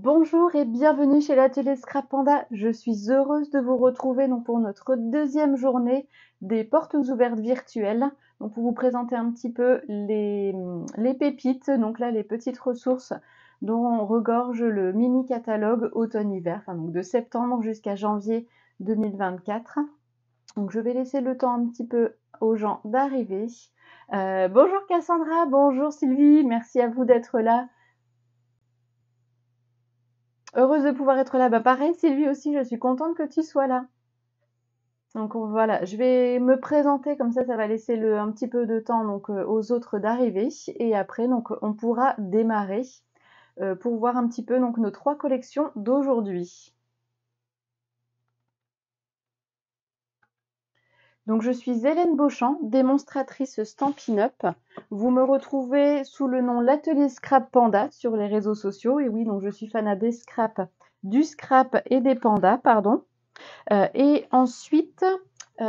Bonjour et bienvenue chez l'atelier Scrap Panda. Je suis heureuse de vous retrouver donc pour notre deuxième journée des portes ouvertes virtuelles. Donc pour vous présenter un petit peu les pépites, donc là les petites ressources dont regorge le mini catalogue automne-hiver, enfin donc de septembre jusqu'à janvier 2024. Donc je vais laisser le temps un petit peu aux gens d'arriver. Bonjour Cassandra, bonjour Sylvie, merci à vous d'être là. Heureuse de pouvoir être là. Bah pareil, Sylvie aussi, je suis contente que tu sois là. Donc voilà, je vais me présenter comme ça va laisser un petit peu de temps donc aux autres d'arriver et après donc on pourra démarrer pour voir un petit peu donc nos 3 collections d'aujourd'hui. Donc je suis Hélène Beauchamp, démonstratrice Stampin' Up. Vous me retrouvez sous le nom l'atelier Scrap Panda sur les réseaux sociaux. Et oui, donc je suis fanat des scraps, du scrap et des pandas, pardon. Et ensuite, vous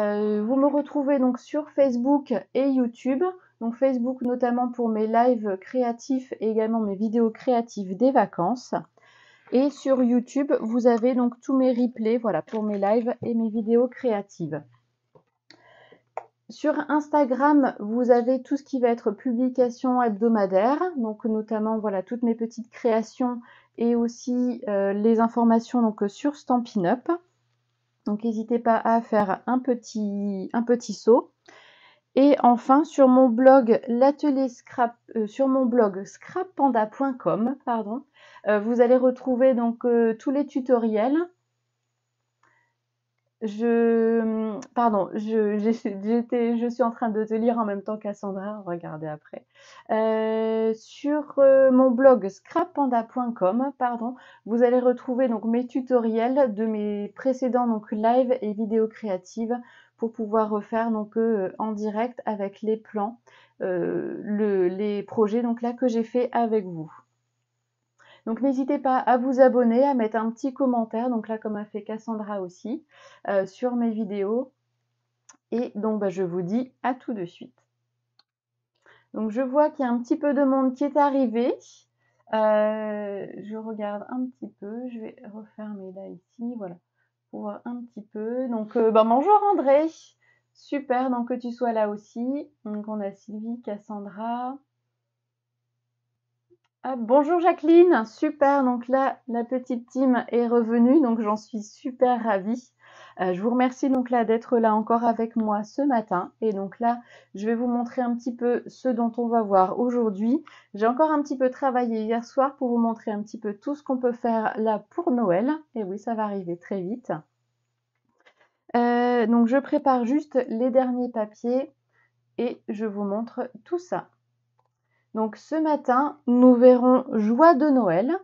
me retrouvez donc sur Facebook et YouTube. Donc Facebook notamment pour mes lives créatifs et également mes vidéos créatives des vacances. Et sur YouTube, vous avez donc tous mes replays, voilà, pour mes lives et mes vidéos créatives. Sur Instagram, vous avez tout ce qui va être publication hebdomadaire, donc notamment voilà toutes mes petites créations et aussi les informations donc sur Stampin' Up. Donc n'hésitez pas à faire un petit saut. Et enfin sur mon blog l'atelier scrap sur mon blog scrappanda.com pardon, vous allez retrouver donc tous les tutoriels. Je suis en train de te lire en même temps Cassandra, regardez après. Sur mon blog scrappanda.com, pardon, vous allez retrouver donc mes tutoriels de mes précédents donc live et vidéos créatives pour pouvoir refaire donc en direct avec les plans, les projets donc là que j'ai fait avec vous. Donc n'hésitez pas à vous abonner, à mettre un petit commentaire, donc là comme a fait Cassandra aussi, sur mes vidéos. Et donc je vous dis à tout de suite. Donc je vois qu'il y a un petit peu de monde qui est arrivé. Je regarde un petit peu, je vais refermer là ici, voilà, pour voir un petit peu. Donc bonjour André, super donc que tu sois là aussi. Donc on a Sylvie, Cassandra. Ah, bonjour Jacqueline, super, donc là la petite team est revenue, donc j'en suis super ravie. Je vous remercie donc là d'être là encore avec moi ce matin et donc là je vais vous montrer un petit peu ce dont on va voir aujourd'hui. J'ai encore un petit peu travaillé hier soir pour vous montrer un petit peu tout ce qu'on peut faire là pour Noël, et oui ça va arriver très vite. Donc je prépare juste les derniers papiers et je vous montre tout ça. Donc ce matin, nous verrons Joie de Noël,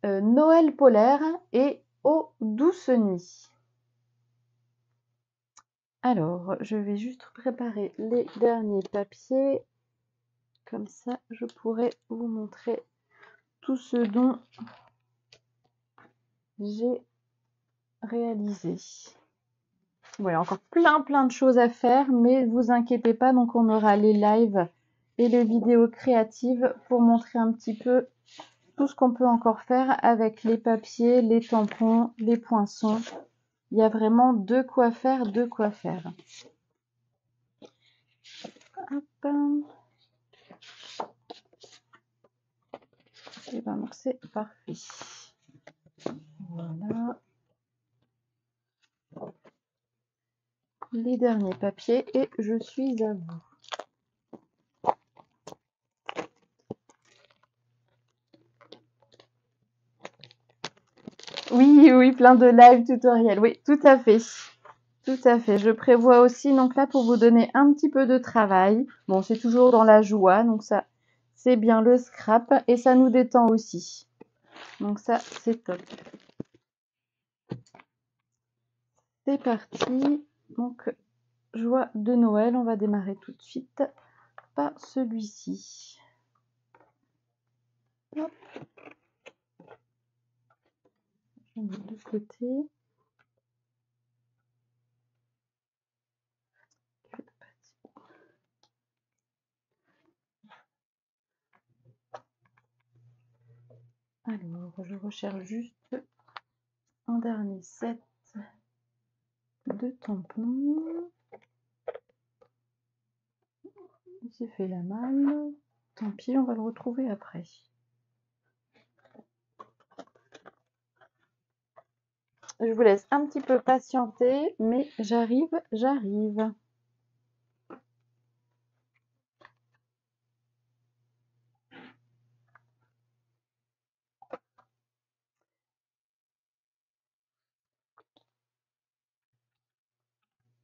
Noël polaire et Aux douces nuits. Alors, je vais juste préparer les derniers papiers. Comme ça, je pourrai vous montrer tout ce dont j'ai réalisé. Voilà, encore plein de choses à faire, mais ne vous inquiétez pas, donc on aura les lives et les vidéos créatives pour montrer un petit peu tout ce qu'on peut encore faire avec les papiers, les tampons, les poinçons. Il y a vraiment de quoi faire, de quoi faire. Hop. Et ben donc c'est parfait. Voilà. Les derniers papiers et je suis à vous. Oui, plein de live tutoriels. Oui, tout à fait. Tout à fait. Je prévois aussi, donc là, pour vous donner un petit peu de travail. Bon, c'est toujours dans la joie, donc ça, c'est bien le scrap et ça nous détend aussi. Donc ça, c'est top. C'est parti. Donc, Joie de Noël, on va démarrer tout de suite par celui-ci. Hop. Je mets de côté. Alors, je recherche juste un dernier set de tampons. J'ai fait la malle. Tant pis, on va le retrouver après. Je vous laisse un petit peu patienter, mais j'arrive.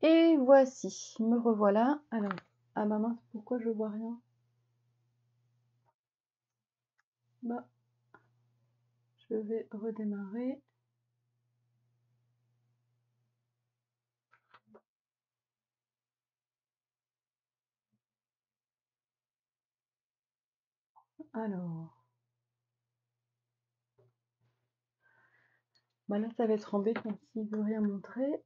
Et voici, me revoilà. Alors, ah bah mince, pourquoi je vois rien? Bah, je vais redémarrer. Alors, bah là, ça va être embêtant s'il veut rien montrer.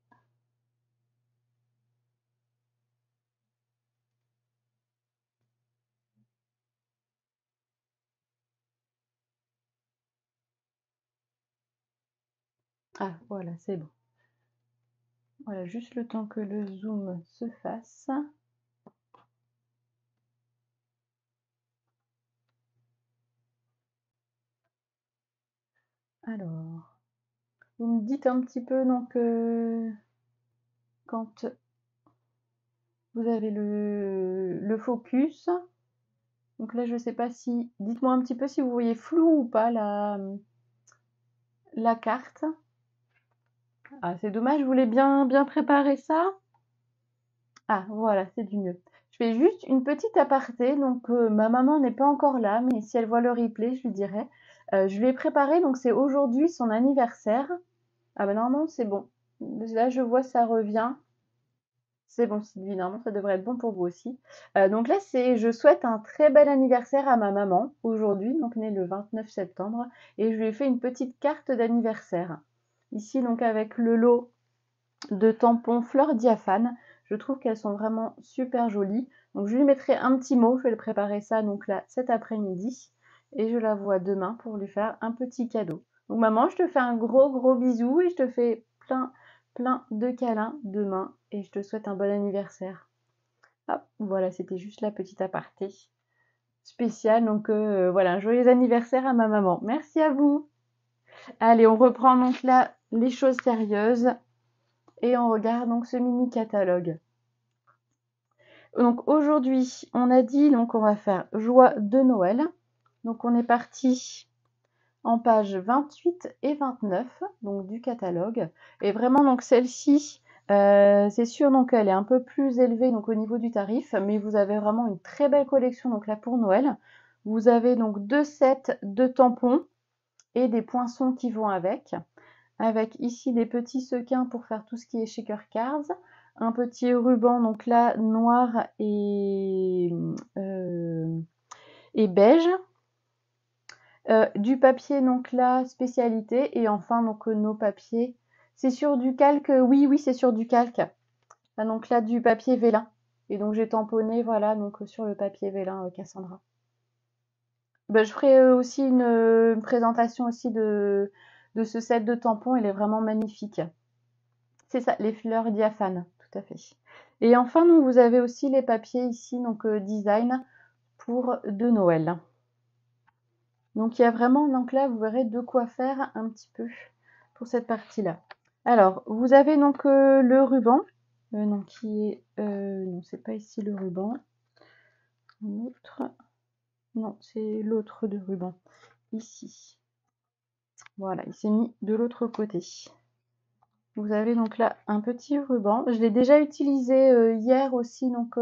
Ah, voilà, c'est bon. Voilà, juste le temps que le zoom se fasse. Alors, vous me dites un petit peu donc quand vous avez le focus. Donc là, je sais pas si... Dites-moi un petit peu si vous voyez flou ou pas la carte. Ah, c'est dommage, je voulais bien préparer ça. Ah, voilà, c'est du mieux. Je fais juste une petite aparté. Donc, ma maman n'est pas encore là, mais si elle voit le replay, je lui dirai. Je lui ai préparé, donc c'est aujourd'hui son anniversaire. Ah bah normalement, c'est bon. Là, je vois, ça revient. C'est bon, Sylvie, normalement, ça devrait être bon pour vous aussi. Donc là, c'est je souhaite un très bel anniversaire à ma maman aujourd'hui, donc née le 29 septembre, et je lui ai fait une petite carte d'anniversaire. Ici, donc avec le lot de tampons fleurs diaphanes, je trouve qu'elles sont vraiment super jolies. Donc je lui mettrai un petit mot, je vais le préparer ça donc là cet après-midi, et je la vois demain pour lui faire un petit cadeau. Donc maman, je te fais un gros bisou et je te fais plein de câlins demain et je te souhaite un bon anniversaire. Hop, voilà, c'était juste la petite aparté spéciale. Donc voilà, un joyeux anniversaire à ma maman. Merci à vous. Allez, on reprend donc là les choses sérieuses et on regarde donc ce mini catalogue. Donc aujourd'hui, on a dit donc on va faire joie de Noël. Donc on est parti en page 28 et 29 donc du catalogue. Et vraiment donc celle-ci, c'est sûr donc elle est un peu plus élevée donc au niveau du tarif, mais vous avez vraiment une très belle collection donc là pour Noël. Vous avez donc 2 sets de tampons et des poinçons qui vont avec ici des petits sequins pour faire tout ce qui est shaker cards, un petit ruban donc là noir et beige, du papier donc là spécialité, et enfin donc nos papiers, c'est sur du calque, oui c'est sur du calque. Ah, donc là du papier vélin, et donc j'ai tamponné voilà donc sur le papier vélin Cassandra. Ben, je ferai aussi une présentation aussi de ce set de tampons, il est vraiment magnifique. C'est ça, les fleurs diaphanes, tout à fait. Et enfin, donc, vous avez aussi les papiers ici, donc design pour de Noël. Donc il y a vraiment, donc là, vous verrez de quoi faire un petit peu pour cette partie-là. Alors, vous avez donc le ruban, non, qui est, non, c'est pas ici le ruban. Un autre, non, c'est l'autre de ruban, ici. Voilà, il s'est mis de l'autre côté. Vous avez donc là un petit ruban. Je l'ai déjà utilisé hier aussi donc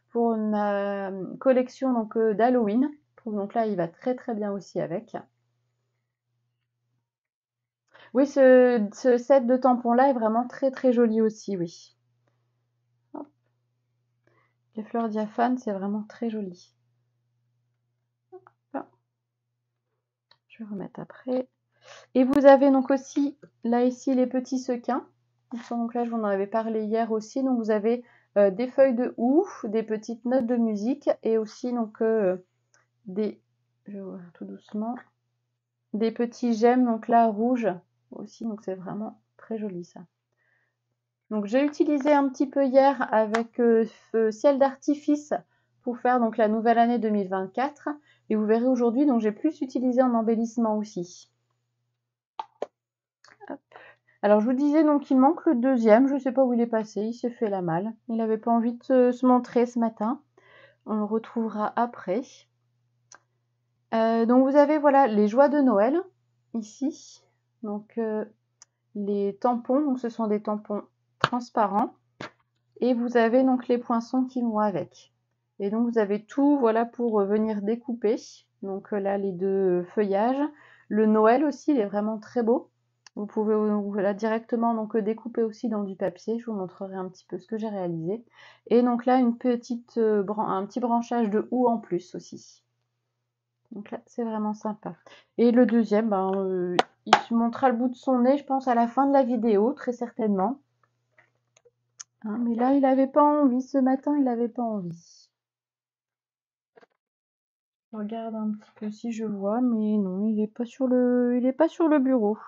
pour ma collection donc d'Halloween. Donc là, il va très bien aussi avec. Oui, ce set de tampons là est vraiment très joli aussi, oui. Hop. Les fleurs diaphanes, c'est vraiment très joli. Hop. Je vais remettre après. Et vous avez donc aussi là ici les petits sequins. Donc là, je vous en avais parlé hier aussi. Donc vous avez des feuilles de houx, des petites notes de musique et aussi donc des... Je vais ouvrir tout doucement. des petits gemmes, donc là, rouges aussi, donc c'est vraiment très joli ça. Donc j'ai utilisé un petit peu hier avec ciel d'artifice pour faire donc la nouvelle année 2024. Et vous verrez aujourd'hui, donc j'ai plus utilisé en embellissement aussi. Hop. Alors je vous disais donc il manque le deuxième, je ne sais pas où il est passé, il s'est fait la malle. Il n'avait pas envie de se montrer ce matin. On le retrouvera après. Donc vous avez voilà les joies de Noël ici. Donc les tampons, donc ce sont des tampons transparents. Et vous avez donc les poinçons qui vont avec. Et donc vous avez tout voilà pour venir découper. Donc là les deux feuillages. Le Noël aussi, il est vraiment très beau. Vous pouvez voilà, directement donc découper aussi dans du papier. Je vous montrerai un petit peu ce que j'ai réalisé. Et donc là un petit branchage de houx en plus aussi. Donc là c'est vraiment sympa. Et le deuxième, il se montrera le bout de son nez, je pense, à la fin de la vidéo, très certainement. Hein, mais là, il n'avait pas envie. Ce matin, il n'avait pas envie. Je regarde un petit peu si je vois, mais non, il n'est pas sur le bureau.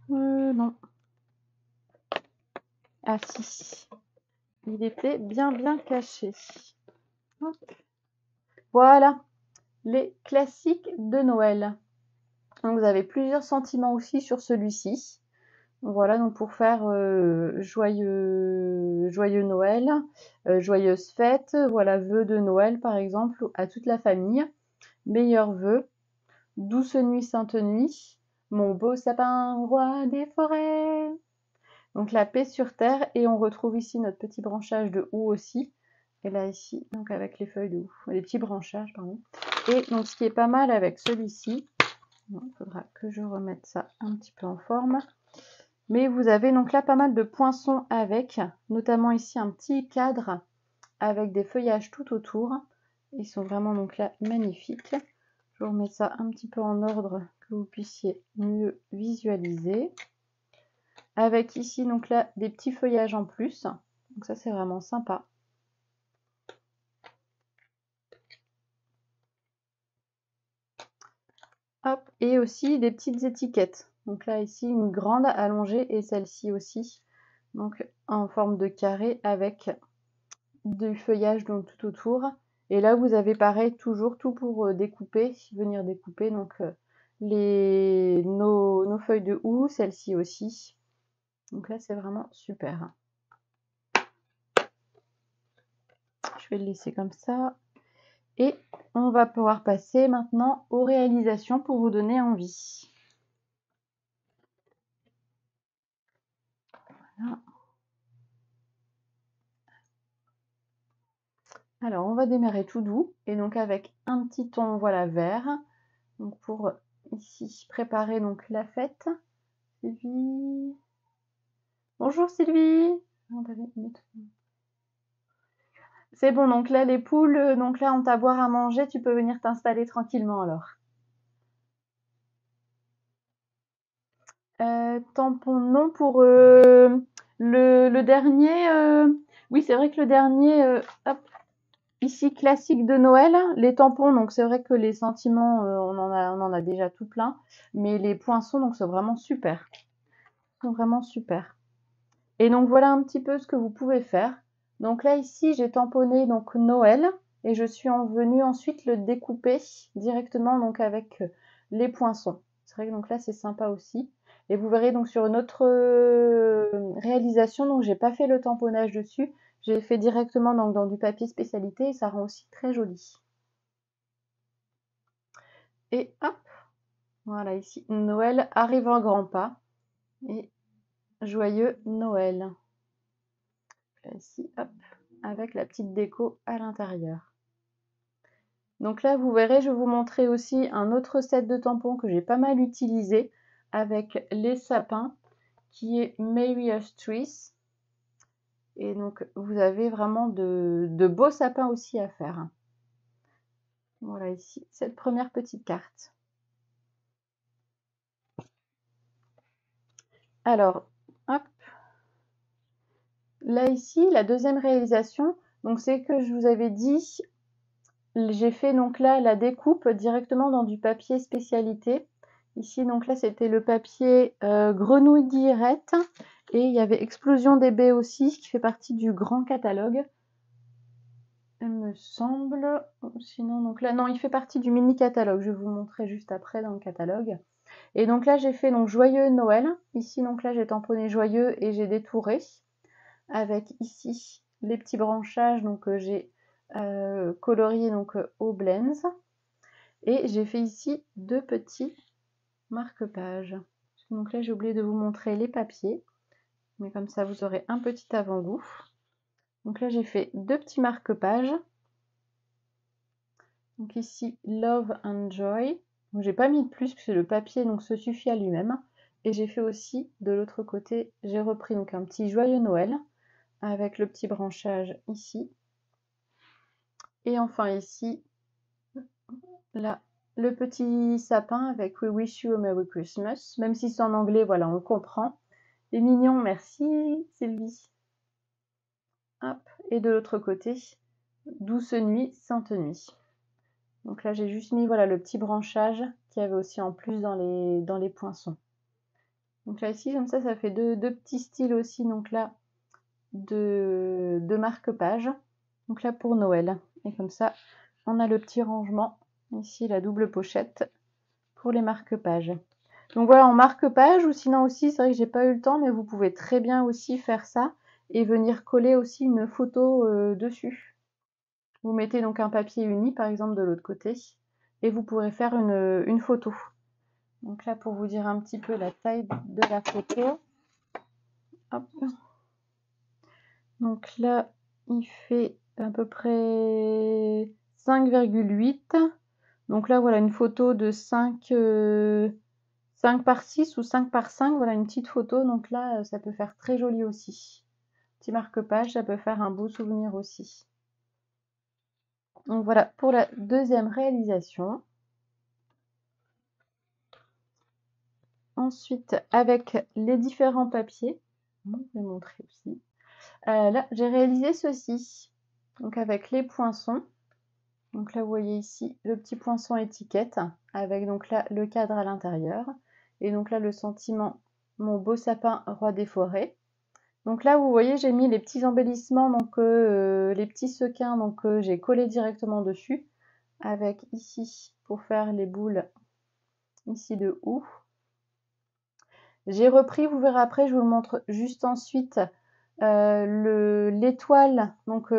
Non. Ah si. Il était bien caché. Hop. Voilà, les classiques de Noël. Donc vous avez plusieurs sentiments aussi sur celui-ci. Voilà, donc pour faire joyeux Noël, joyeuses fêtes, voilà, vœux de Noël par exemple, à toute la famille, meilleurs vœux, douce nuit, sainte nuit, mon beau sapin, roi des forêts. Donc la paix sur terre, et on retrouve ici notre petit branchage de houx aussi. Et là ici, donc avec les feuilles de houx, les petits branchages, pardon. Et donc ce qui est pas mal avec celui-ci, il faudra que je remette ça un petit peu en forme. Mais vous avez donc là pas mal de poinçons avec, notamment ici un petit cadre avec des feuillages tout autour. Ils sont vraiment donc là magnifiques. Je vous remets ça un petit peu en ordre que vous puissiez mieux visualiser. Avec ici donc là des petits feuillages en plus. Donc ça c'est vraiment sympa. Hop, et aussi des petites étiquettes. Donc là ici une grande allongée et celle-ci aussi. Donc en forme de carré avec du feuillage donc tout autour. Et là vous avez pareil toujours tout pour découper, venir découper donc nos feuilles de houx, celle-ci aussi. Donc là c'est vraiment super. Je vais le laisser comme ça. Et on va pouvoir passer maintenant aux réalisations pour vous donner envie. Voilà. Alors on va démarrer tout doux et donc avec un petit ton voilà vert. Donc pour ici préparer donc la fête. Sylvie. Bonjour Sylvie. C'est bon, donc là les poules, donc là ont à boire à manger, tu peux venir t'installer tranquillement alors. Tampon non pour le dernier. Oui, c'est vrai que le dernier, hop, ici classique de Noël, les tampons, donc c'est vrai que les sentiments, on en a déjà tout plein, mais les poinçons, donc c'est vraiment super. Ils sont vraiment super. Et donc voilà un petit peu ce que vous pouvez faire. Donc là ici j'ai tamponné donc Noël et je suis venue ensuite le découper directement donc avec les poinçons. C'est vrai que donc là c'est sympa aussi. Et vous verrez donc sur une autre réalisation, donc j'ai pas fait le tamponnage dessus, j'ai fait directement donc dans du papier spécialité et ça rend aussi très joli. Et hop, voilà ici Noël arrive en grands pas et joyeux Noël. Ici, hop, avec la petite déco à l'intérieur. Donc là, vous verrez, je vais vous montrer aussi un autre set de tampons que j'ai pas mal utilisé avec les sapins, qui est Merriest Trees. Et donc, vous avez vraiment de beaux sapins aussi à faire. Voilà ici, cette première petite carte. Alors, hop. Là ici, la deuxième réalisation, donc c'est que je vous avais dit j'ai fait donc là la découpe directement dans du papier spécialité. Ici, donc là, c'était le papier Grenouille d'Irette. Et il y avait Explosion DB aussi, qui fait partie du grand catalogue. Il me semble. Sinon, donc là, non, il fait partie du mini catalogue. Je vais vous montrer juste après dans le catalogue. Et donc là, j'ai fait donc Joyeux Noël. Ici, donc là, j'ai tamponné Joyeux et j'ai détouré. Avec ici les petits branchages donc que j'ai coloriés donc au Blends. Et j'ai fait ici 2 petits marque-pages. Donc là, j'ai oublié de vous montrer les papiers. Mais comme ça, vous aurez un petit avant-goût. Donc là, j'ai fait 2 petits marque-pages. Donc ici, Love and Joy. Donc j'ai pas mis de plus puisque le papier donc se suffit à lui-même. Et j'ai fait aussi de l'autre côté, j'ai repris donc un petit Joyeux Noël avec le petit branchage ici. Et enfin ici, là, le petit sapin avec We Wish You a Merry Christmas. Même si c'est en anglais, voilà, on le comprend. C'est mignon, merci Sylvie. Hop, et de l'autre côté, Douce Nuit, Sainte Nuit. Donc là, j'ai juste mis voilà, le petit branchage qu'il y avait aussi en plus dans les poinçons. Donc là, ici, comme ça fait deux petits styles aussi, donc là, de marque-page. Donc là, pour Noël. Et comme ça, on a le petit rangement. Ici, la double pochette pour les marque-pages. Donc voilà, en marque-page, ou sinon aussi, c'est vrai que j'ai pas eu le temps, mais vous pouvez très bien aussi faire ça et venir coller aussi une photo dessus. Vous mettez donc un papier uni, par exemple, de l'autre côté, et vous pourrez faire une photo. Donc là, pour vous dire un petit peu la taille de la photo. Hop. Donc là, il fait à peu près 5,8. Donc là, voilà, une photo de 5 par 6 ou 5 par 5. Voilà, une petite photo. Donc là, ça peut faire très joli aussi. Petit marque-page, ça peut faire un beau souvenir aussi. Donc voilà, pour la deuxième réalisation. Ensuite, avec les différents papiers, je vais montrer aussi. Là, j'ai réalisé ceci. Donc avec les poinçons. Donc là, vous voyez ici le petit poinçon étiquette avec donc là le cadre à l'intérieur. Et donc là, le sentiment, mon beau sapin roi des forêts. Donc là, vous voyez, j'ai mis les petits embellissements, donc les petits sequins, donc j'ai collé directement dessus. Avec ici, pour faire les boules, ici de houx. J'ai repris, vous verrez après, je vous le montre juste ensuite, l'étoile donc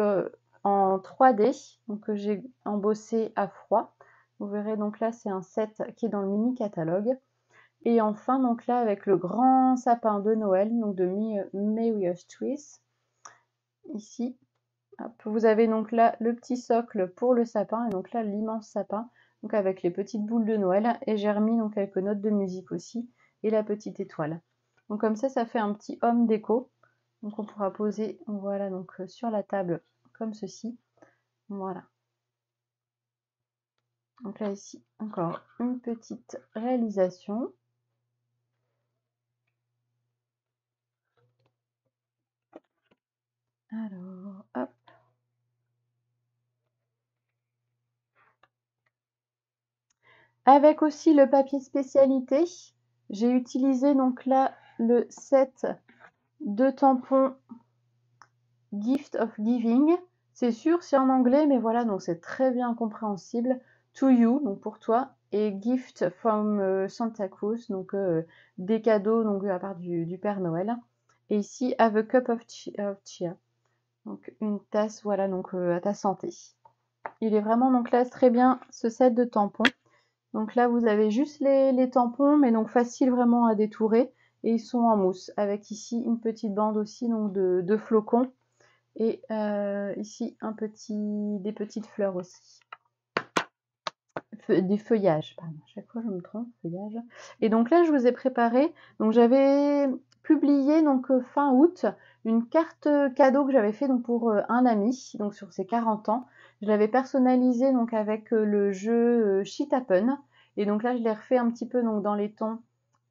en 3D, donc que j'ai embossé à froid. Vous verrez donc là c'est un set qui est dans le mini catalogue. Et enfin donc là avec le grand sapin de Noël, donc de Merry Twist. Ici, hop, vous avez donc là le petit socle pour le sapin et donc là l'immense sapin, donc avec les petites boules de Noël. Et j'ai remis donc quelques notes de musique aussi et la petite étoile. Donc comme ça fait un petit homme déco. Donc on pourra poser, voilà, donc sur la table comme ceci. Voilà. Donc là ici encore une petite réalisation. Alors, hop. Avec aussi le papier spécialité, j'ai utilisé donc là le set de tampons Gift of Giving. C'est sûr, c'est en anglais, mais voilà, donc c'est très bien compréhensible. To you, donc pour toi, et Gift from Santa Cruz, donc des cadeaux donc à part du Père Noël. Et ici, Have a cup of chia, donc une tasse, voilà, donc à ta santé. Il est vraiment donc là très bien ce set de tampons. Donc là, vous avez juste les tampons, mais donc facile vraiment à détourer. Et ils sont en mousse, avec ici une petite bande aussi donc de flocons. Et ici, des petites fleurs aussi. Des feuillages, pardon. À chaque fois, je me trompe, feuillage. Et donc là, je vous ai préparé. Donc j'avais publié donc fin août une carte cadeau que j'avais fait donc pour un ami, donc sur ses 40 ans. Je l'avais personnalisée donc avec le jeu Shit Happen. Et donc là, je l'ai refait un petit peu donc dans les tons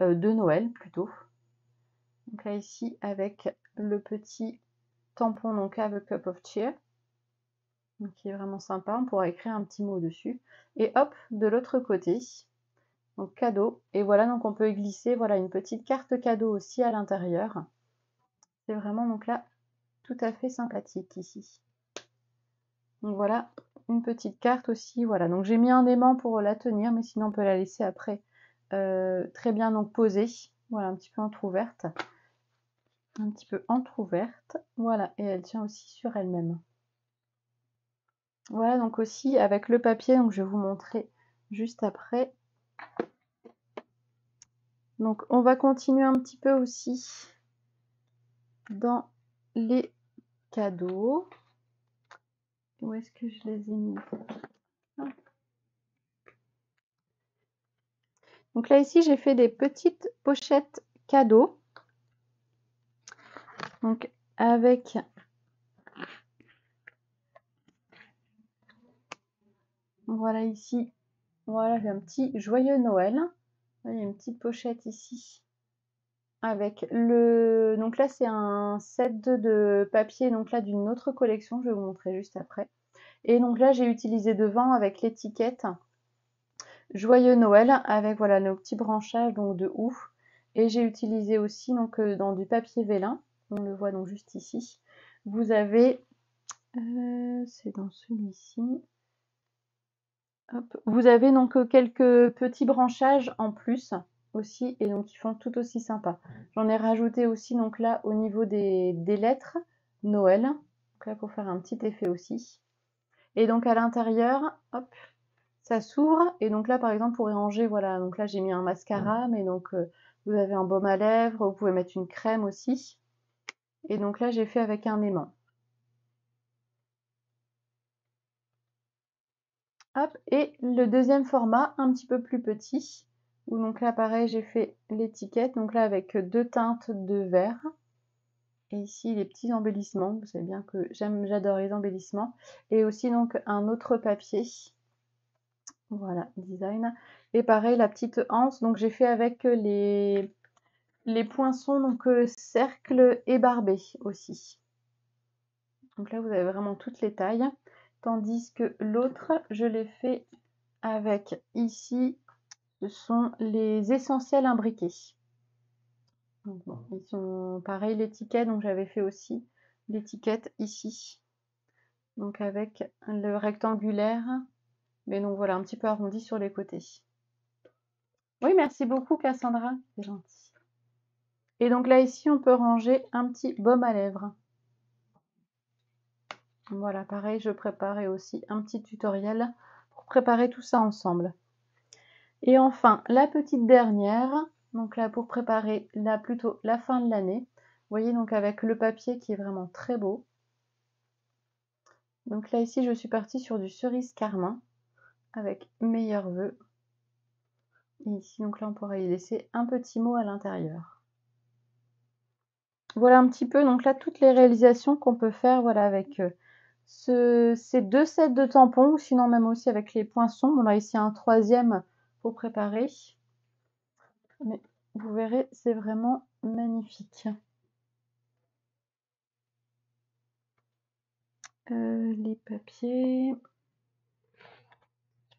de Noël plutôt. Donc là ici avec le petit tampon donc Have a Cup of Cheer. donc qui est vraiment sympa. On pourra écrire un petit mot dessus. Et hop, de l'autre côté, donc cadeau. Et voilà, donc on peut glisser voilà une petite carte cadeau aussi à l'intérieur. C'est vraiment donc là tout à fait sympathique ici. Donc voilà, une petite carte aussi. Voilà, donc j'ai mis un aimant pour la tenir, mais sinon on peut la laisser après très bien donc posée. Voilà, un petit peu entrouverte. Un petit peu entrouverte. Voilà, et elle tient aussi sur elle-même. Voilà, donc aussi avec le papier, donc je vais vous montrer juste après. Donc on va continuer un petit peu aussi dans les cadeaux. Où est-ce que je les ai mis? Donc là ici j'ai fait des petites pochettes cadeaux. Donc avec voilà ici, voilà j'ai un petit joyeux Noël. Il y a une petite pochette ici avec le. Donc là c'est un set de papier donc là d'une autre collection. Je vais vous montrer juste après. Et donc là j'ai utilisé devant avec l'étiquette Joyeux Noël avec voilà nos petits branchages donc de ouf. Et j'ai utilisé aussi donc dans du papier vélin. On le voit donc juste ici. Vous avez c'est dans celui-ci. Vous avez donc quelques petits branchages en plus aussi et donc qui font tout aussi sympa. J'en ai rajouté aussi donc là au niveau des lettres Noël. Donc là pour faire un petit effet aussi. Et donc à l'intérieur, hop, ça s'ouvre et donc là par exemple pour y ranger, voilà, donc là j'ai mis un mascara, mais donc vous avez un baume à lèvres, vous pouvez mettre une crème aussi. Et donc là j'ai fait avec un aimant. Hop, et le deuxième format, un petit peu plus petit, où donc là pareil j'ai fait l'étiquette, donc là avec deux teintes de vert. Et ici les petits embellissements, vous savez bien que j'adore les embellissements. Et aussi donc un autre papier. Voilà, design. Et pareil, la petite anse, donc j'ai fait avec les poinçons, donc cercle et barbé aussi. Donc là, vous avez vraiment toutes les tailles. Tandis que l'autre, je l'ai fait avec ici, ce sont les essentiels imbriqués. Donc, bon, ils sont pareil, l'étiquette, donc j'avais fait aussi l'étiquette ici. Donc avec le rectangulaire, mais donc voilà, un petit peu arrondi sur les côtés. Oui, merci beaucoup Cassandra, c'est gentil. Et donc là ici, on peut ranger un petit baume à lèvres. Voilà, pareil, je préparais aussi un petit tutoriel pour préparer tout ça ensemble. Et enfin, la petite dernière, donc là pour préparer plutôt la fin de l'année. Vous voyez donc avec le papier qui est vraiment très beau. Donc là ici, je suis partie sur du cerise carmin avec meilleurs vœux. Et ici, donc là, on pourrait y laisser un petit mot à l'intérieur. Voilà un petit peu, donc là, toutes les réalisations qu'on peut faire, voilà, avec ces deux sets de tampons, ou sinon même aussi avec les poinçons. On a ici un troisième pour préparer. Mais vous verrez, c'est vraiment magnifique. Les papiers,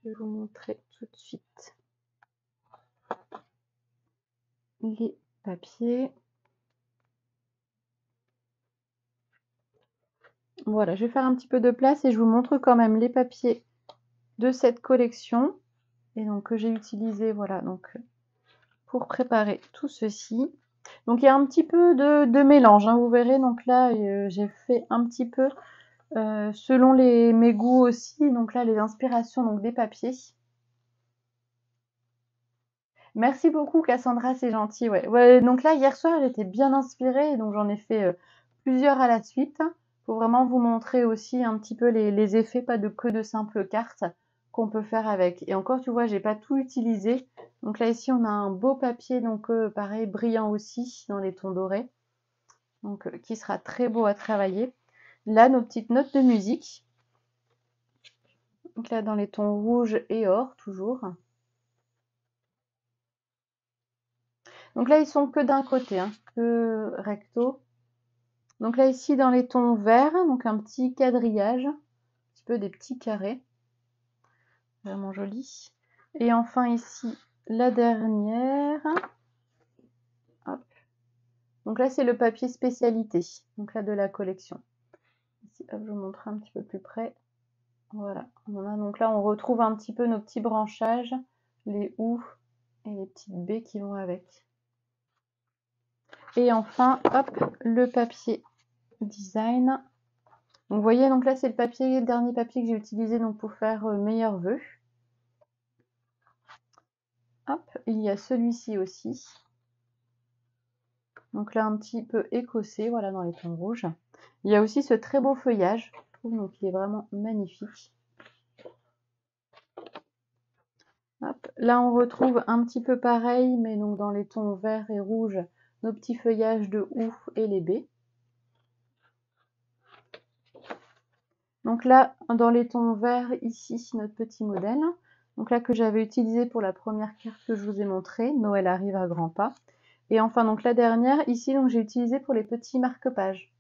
je vais vous montrer tout de suite les papiers. Voilà, je vais faire un petit peu de place et je vous montre quand même les papiers de cette collection et donc que j'ai utilisé voilà donc pour préparer tout ceci. Donc il y a un petit peu de mélange, hein, vous verrez. Donc là j'ai fait un petit peu selon mes goûts aussi. Donc là les inspirations donc des papiers. Merci beaucoup Cassandra, c'est gentil. Ouais, donc là hier soir j'étais bien inspirée, donc j'en ai fait plusieurs à la suite pour vraiment vous montrer aussi un petit peu les effets, pas que de simples cartes qu'on peut faire avec. Et encore, tu vois, j'ai pas tout utilisé. Donc là ici on a un beau papier, donc pareil brillant aussi dans les tons dorés, donc qui sera très beau à travailler. Là nos petites notes de musique. Donc là dans les tons rouge et or toujours. Donc là, ils sont que d'un côté, hein, que recto. Donc là, ici, dans les tons verts, donc un petit quadrillage, un petit peu des petits carrés. Vraiment joli. Et enfin ici, la dernière. Hop. Donc là, c'est le papier spécialité. Donc là, de la collection. Ici, hop, je vous montre un petit peu plus près. Voilà. Donc là, on retrouve un petit peu nos petits branchages, les houes et les petites baies qui vont avec. Et enfin, hop, le papier design. Donc, vous voyez, donc là, c'est le dernier papier que j'ai utilisé donc, pour faire meilleurs vœux. Hop, il y a celui-ci aussi. Donc là, un petit peu écossais, voilà, dans les tons rouges. Il y a aussi ce très beau feuillage, je trouve, donc il est vraiment magnifique. Hop. Là, on retrouve un petit peu pareil, mais donc dans les tons verts et rouges, nos petits feuillages de houx et les baies. Donc là, dans les tons verts, ici, notre petit modèle. Donc là, que j'avais utilisé pour la première carte que je vous ai montré, Noël arrive à grands pas. Et enfin, donc la dernière, ici, donc j'ai utilisé pour les petits marque-pages.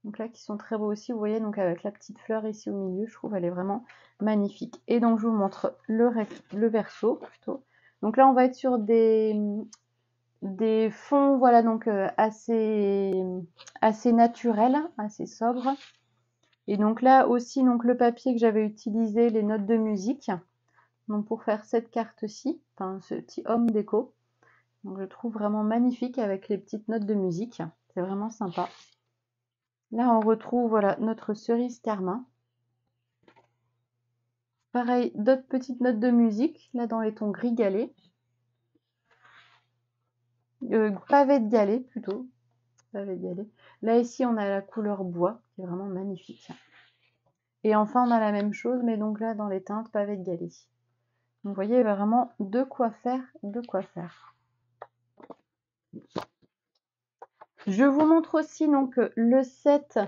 Donc là, qui sont très beaux aussi, vous voyez, donc avec la petite fleur ici au milieu, je trouve elle est vraiment magnifique. Et donc, je vous montre le verso, plutôt. Donc là, on va être sur des fonds, voilà, donc assez naturels, assez sobres. Et donc là aussi, donc le papier que j'avais utilisé, les notes de musique, donc pour faire cette carte-ci, enfin ce petit homme déco. Donc je trouve vraiment magnifique avec les petites notes de musique, c'est vraiment sympa. Là on retrouve voilà notre cerise carmin. Pareil, d'autres petites notes de musique, là dans les tons gris galet. Pavé de galet plutôt. Pavé de galet. Là ici on a la couleur bois, qui est vraiment magnifique. Et enfin on a la même chose, mais donc là dans les teintes pavé de galet. Donc, vous voyez, il y a vraiment de quoi faire, de quoi faire. Je vous montre aussi donc le set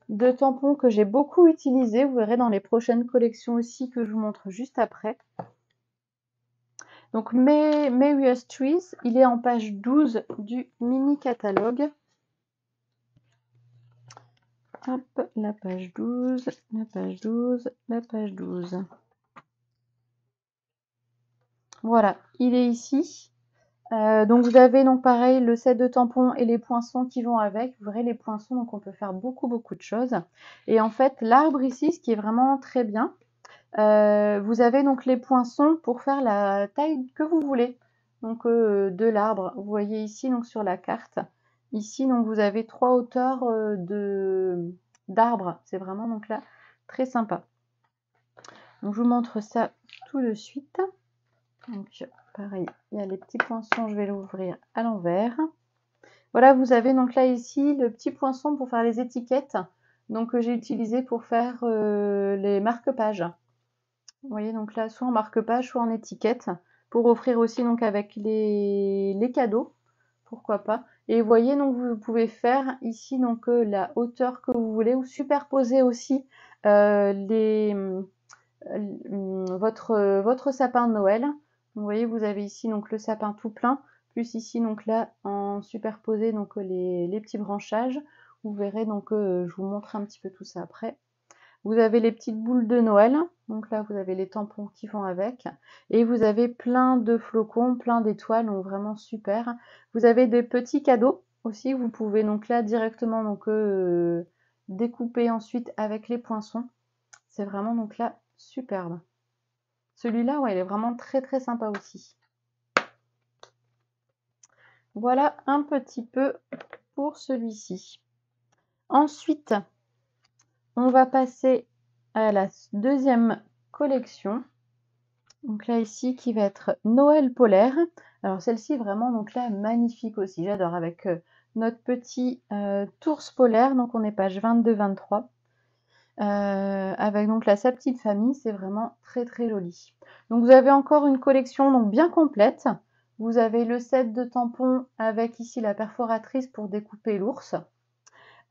de tampons que j'ai beaucoup utilisé. Vous verrez dans les prochaines collections aussi que je vous montre juste après. Donc Marius Trees, il est en page 12 du mini catalogue. Hop, la page 12, la page 12, la page 12. Voilà, il est ici. Donc vous avez donc pareil le set de tampons et les poinçons qui vont avec. Vous verrez les poinçons, donc on peut faire beaucoup de choses. Et en fait l'arbre ici, ce qui est vraiment très bien, vous avez donc les poinçons pour faire la taille que vous voulez. Donc de l'arbre, vous voyez ici donc sur la carte. Ici donc vous avez 3 hauteurs d'arbres. C'est vraiment donc là très sympa. Donc je vous montre ça tout de suite. Donc pareil, il y a les petits poinçons, je vais l'ouvrir à l'envers. Voilà, vous avez donc là ici le petit poinçon pour faire les étiquettes, donc que j'ai utilisé pour faire les marque-pages. Vous voyez, donc là, soit en marque-page, soit en étiquette, pour offrir aussi donc avec les cadeaux, pourquoi pas. Et vous voyez, donc vous pouvez faire ici donc la hauteur que vous voulez, ou superposer aussi votre sapin de Noël. Vous voyez, vous avez ici donc le sapin tout plein, plus ici donc là en superposé donc les petits branchages. Vous verrez donc je vous montre un petit peu tout ça après. Vous avez les petites boules de Noël, donc là vous avez les tampons qui vont avec, et vous avez plein de flocons, plein d'étoiles, donc vraiment super. Vous avez des petits cadeaux aussi, vous pouvez donc là directement donc découper ensuite avec les poinçons. C'est vraiment donc là superbe. Celui-là, ouais, il est vraiment très sympa aussi. Voilà un petit peu pour celui-ci. Ensuite, on va passer à la deuxième collection. Donc là ici qui va être Noël polaire. Alors celle-ci vraiment donc là magnifique aussi. J'adore avec notre petit tours polaire. Donc on est page 22-23. Avec donc là sa petite famille, c'est vraiment très joli. Donc vous avez encore une collection donc bien complète. Vous avez le set de tampons avec ici la perforatrice pour découper l'ours.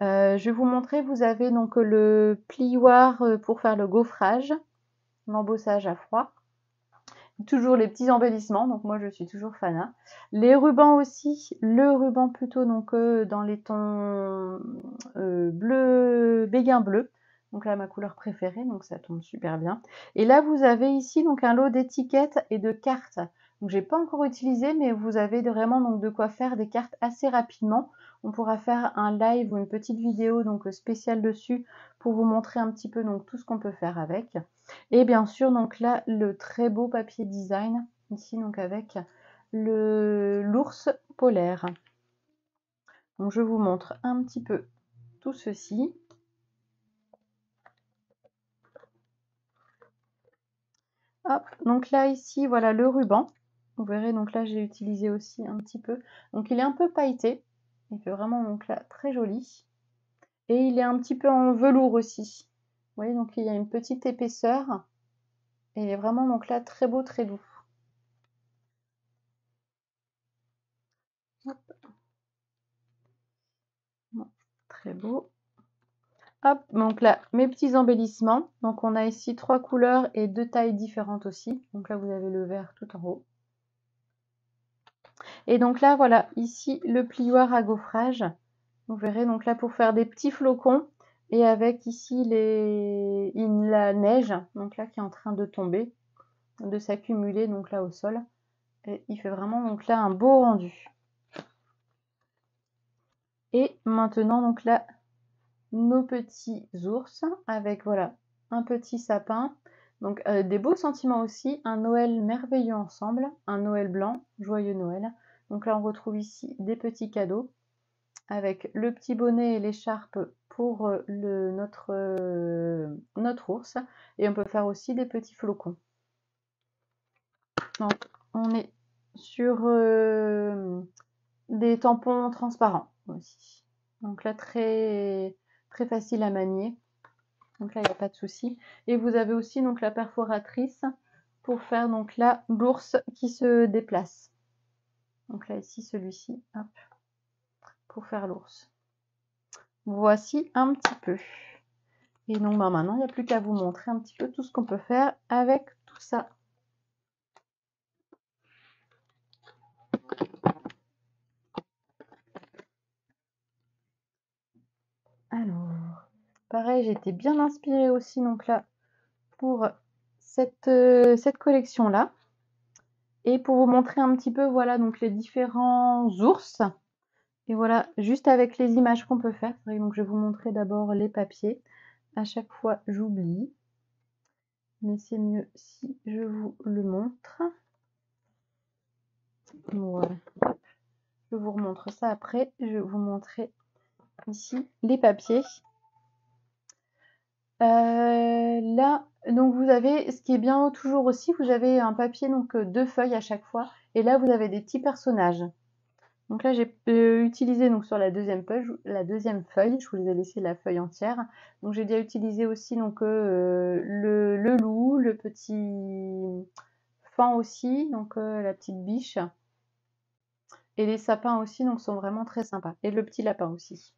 Je vais vous montrer, vous avez donc le plioir pour faire le gaufrage, l'embossage à froid. Toujours les petits embellissements, donc moi je suis toujours fan. Les rubans aussi, le ruban plutôt donc dans les tons bleu, béguin bleu. Donc là, ma couleur préférée, donc ça tombe super bien. Et là, vous avez ici donc un lot d'étiquettes et de cartes. Donc j'ai pas encore utilisé, mais vous avez vraiment donc de quoi faire des cartes assez rapidement. On pourra faire un live ou une petite vidéo donc spéciale dessus pour vous montrer un petit peu donc tout ce qu'on peut faire avec. Et bien sûr donc là le très beau papier design ici donc avec l'ours polaire. Donc je vous montre un petit peu tout ceci. Hop, donc là ici voilà le ruban. Vous verrez donc là j'ai utilisé aussi un petit peu. Donc il est un peu pailleté. Il fait vraiment donc là très joli. Et il est un petit peu en velours aussi. Vous voyez donc il y a une petite épaisseur. Et il est vraiment donc là très beau, très doux. Hop. Bon, très beau. Hop, donc là, mes petits embellissements. Donc on a ici 3 couleurs et 2 tailles différentes aussi. Donc là, vous avez le vert tout en haut. Et donc là, voilà, ici, le plioir à gaufrage. Vous verrez, donc là, pour faire des petits flocons. Et avec ici la neige, donc là, qui est en train de tomber, de s'accumuler, donc là, au sol. Et il fait vraiment, donc là, un beau rendu. Et maintenant, donc là, nos petits ours avec voilà un petit sapin, donc des beaux sentiments aussi, un Noël merveilleux ensemble, un Noël blanc, joyeux Noël. Donc là on retrouve ici des petits cadeaux avec le petit bonnet et l'écharpe pour notre ours, et on peut faire aussi des petits flocons. Donc on est sur des tampons transparents aussi. Donc là très facile à manier. Donc là, il n'y a pas de souci. Et vous avez aussi donc la perforatrice pour faire donc là l'ours qui se déplace. Donc là, ici, celui-ci, hop, pour faire l'ours. Voici un petit peu. Et donc bah, maintenant, il n'y a plus qu'à vous montrer un petit peu tout ce qu'on peut faire avec tout ça. Alors, pareil, j'ai été bien inspirée aussi donc là pour cette collection-là. Et pour vous montrer un petit peu, voilà, donc les différents ours. Et voilà, juste avec les images qu'on peut faire. Donc je vais vous montrer d'abord les papiers. À chaque fois, j'oublie. Mais c'est mieux si je vous le montre. Voilà. Je vous remontre ça après. Je vais vous montrer ici les papiers. Là, donc vous avez, ce qui est bien toujours aussi, vous avez un papier, donc 2 feuilles à chaque fois. Et là, vous avez des petits personnages. Donc là, j'ai utilisé donc sur la deuxième feuille, je vous ai laissé la feuille entière. Donc j'ai déjà utilisé aussi donc le loup, le petit faon aussi, donc la petite biche. Et les sapins aussi, donc sont vraiment très sympas. Et le petit lapin aussi.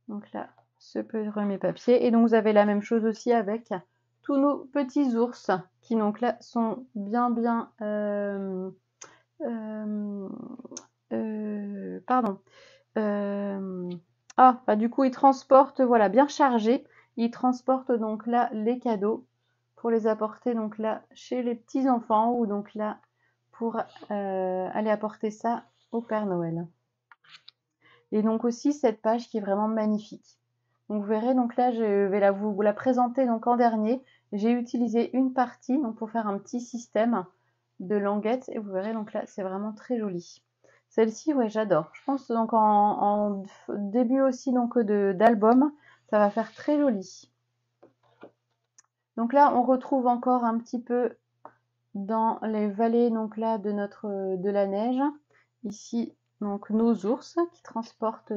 Donc là, ce premier papier. Et donc vous avez la même chose aussi avec tous nos petits ours qui donc là sont bien pardon. Du coup, ils transportent, voilà, bien chargés. Ils transportent donc là les cadeaux pour les apporter donc là chez les petits enfants ou donc là pour aller apporter ça au Père Noël. Et donc aussi cette page qui est vraiment magnifique. Donc vous verrez, donc là je vais vous la présenter donc en dernier. J'ai utilisé une partie donc pour faire un petit système de languettes et vous verrez donc là c'est vraiment très joli. Celle-ci, ouais, j'adore. Je pense donc en début aussi donc d'album, ça va faire très joli. Donc là, on retrouve encore un petit peu dans les vallées donc là de la neige. Ici, donc nos ours qui transportent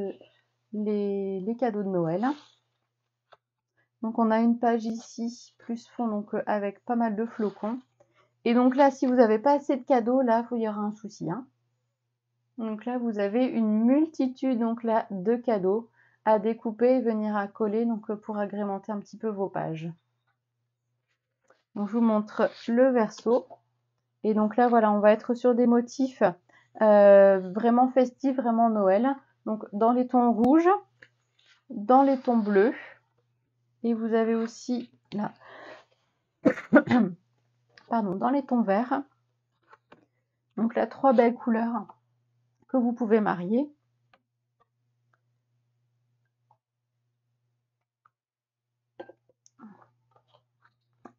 les cadeaux de Noël. Donc on a une page ici plus fond donc avec pas mal de flocons. Et donc là, si vous n'avez pas assez de cadeaux, là, il y aura un souci, hein. Donc là, vous avez une multitude donc là, de cadeaux à découper et venir à coller donc, pour agrémenter un petit peu vos pages. Donc, je vous montre le verso. Et donc là, voilà, on va être sur des motifs vraiment festifs, vraiment Noël. Donc dans les tons rouges, dans les tons bleus Et vous avez aussi là, pardon, dans les tons verts. Donc là, 3 belles couleurs que vous pouvez marier.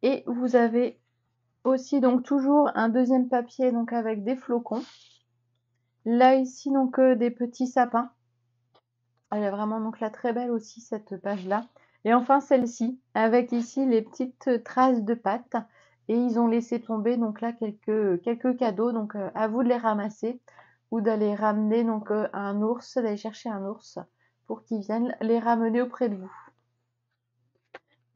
Et vous avez aussi donc toujours un deuxième papier donc avec des flocons. Là ici donc des petits sapins. Elle est vraiment donc là très belle aussi cette page là. Et enfin celle-ci avec ici les petites traces de pâte. Et ils ont laissé tomber donc là quelques cadeaux. Donc à vous de les ramasser ou d'aller ramener donc un ours, d'aller chercher un ours pour qu'il vienne les ramener auprès de vous.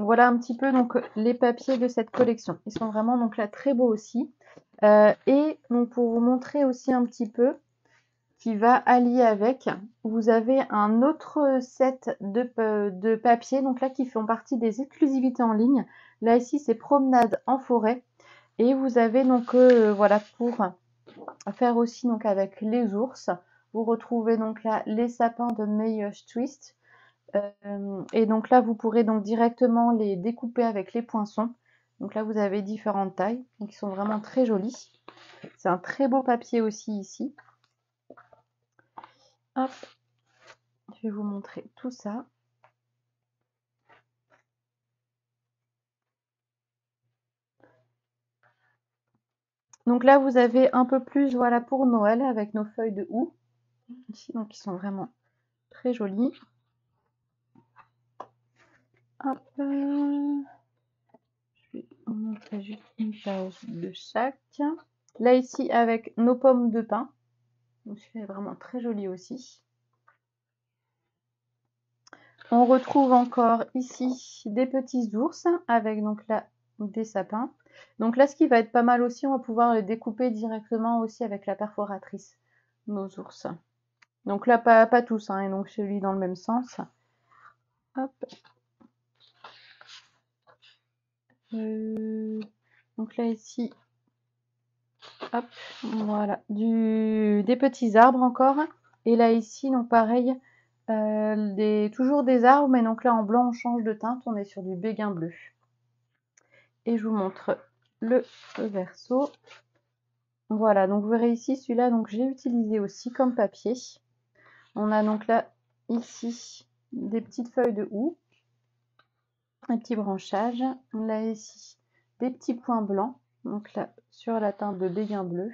Voilà un petit peu donc les papiers de cette collection. Ils sont vraiment donc là très beaux aussi. Et donc pour vous montrer aussi un petit peu qui va allier avec, vous avez un autre set de papiers donc là qui font partie des exclusivités en ligne. Là ici c'est promenade en forêt et vous avez donc voilà pour faire aussi donc avec les ours. Vous retrouvez donc là les sapins de May's Twist. Et donc là, vous pourrez donc directement les découper avec les poinçons. Donc là, vous avez différentes tailles, donc ils sont vraiment très jolis. C'est un très beau papier aussi ici. Hop, je vais vous montrer tout ça. Donc là, vous avez un peu plus, voilà, pour Noël avec nos feuilles de houx. Ici, donc ils sont vraiment très jolis. Hop, je vais vous montrer juste une page de chaque. Là ici avec nos pommes de pin. Donc c'est vraiment très joli aussi. On retrouve encore ici des petits ours avec donc là des sapins. Donc là, ce qui va être pas mal aussi, on va pouvoir les découper directement aussi avec la perforatrice, nos ours. Donc là, pas tous, hein, et donc celui dans le même sens. Hop. Donc là ici, hop, voilà, des petits arbres encore. Et là ici, donc pareil, toujours des arbres, mais donc là en blanc on change de teinte, on est sur du béguin bleu. Et je vous montre le verso. Voilà, donc vous verrez ici, celui-là, donc j'ai utilisé aussi comme papier. On a donc là, ici, des petites feuilles de houx, un petit branchage. Là, ici, des petits points blancs, donc là, sur la teinte de béguin bleu.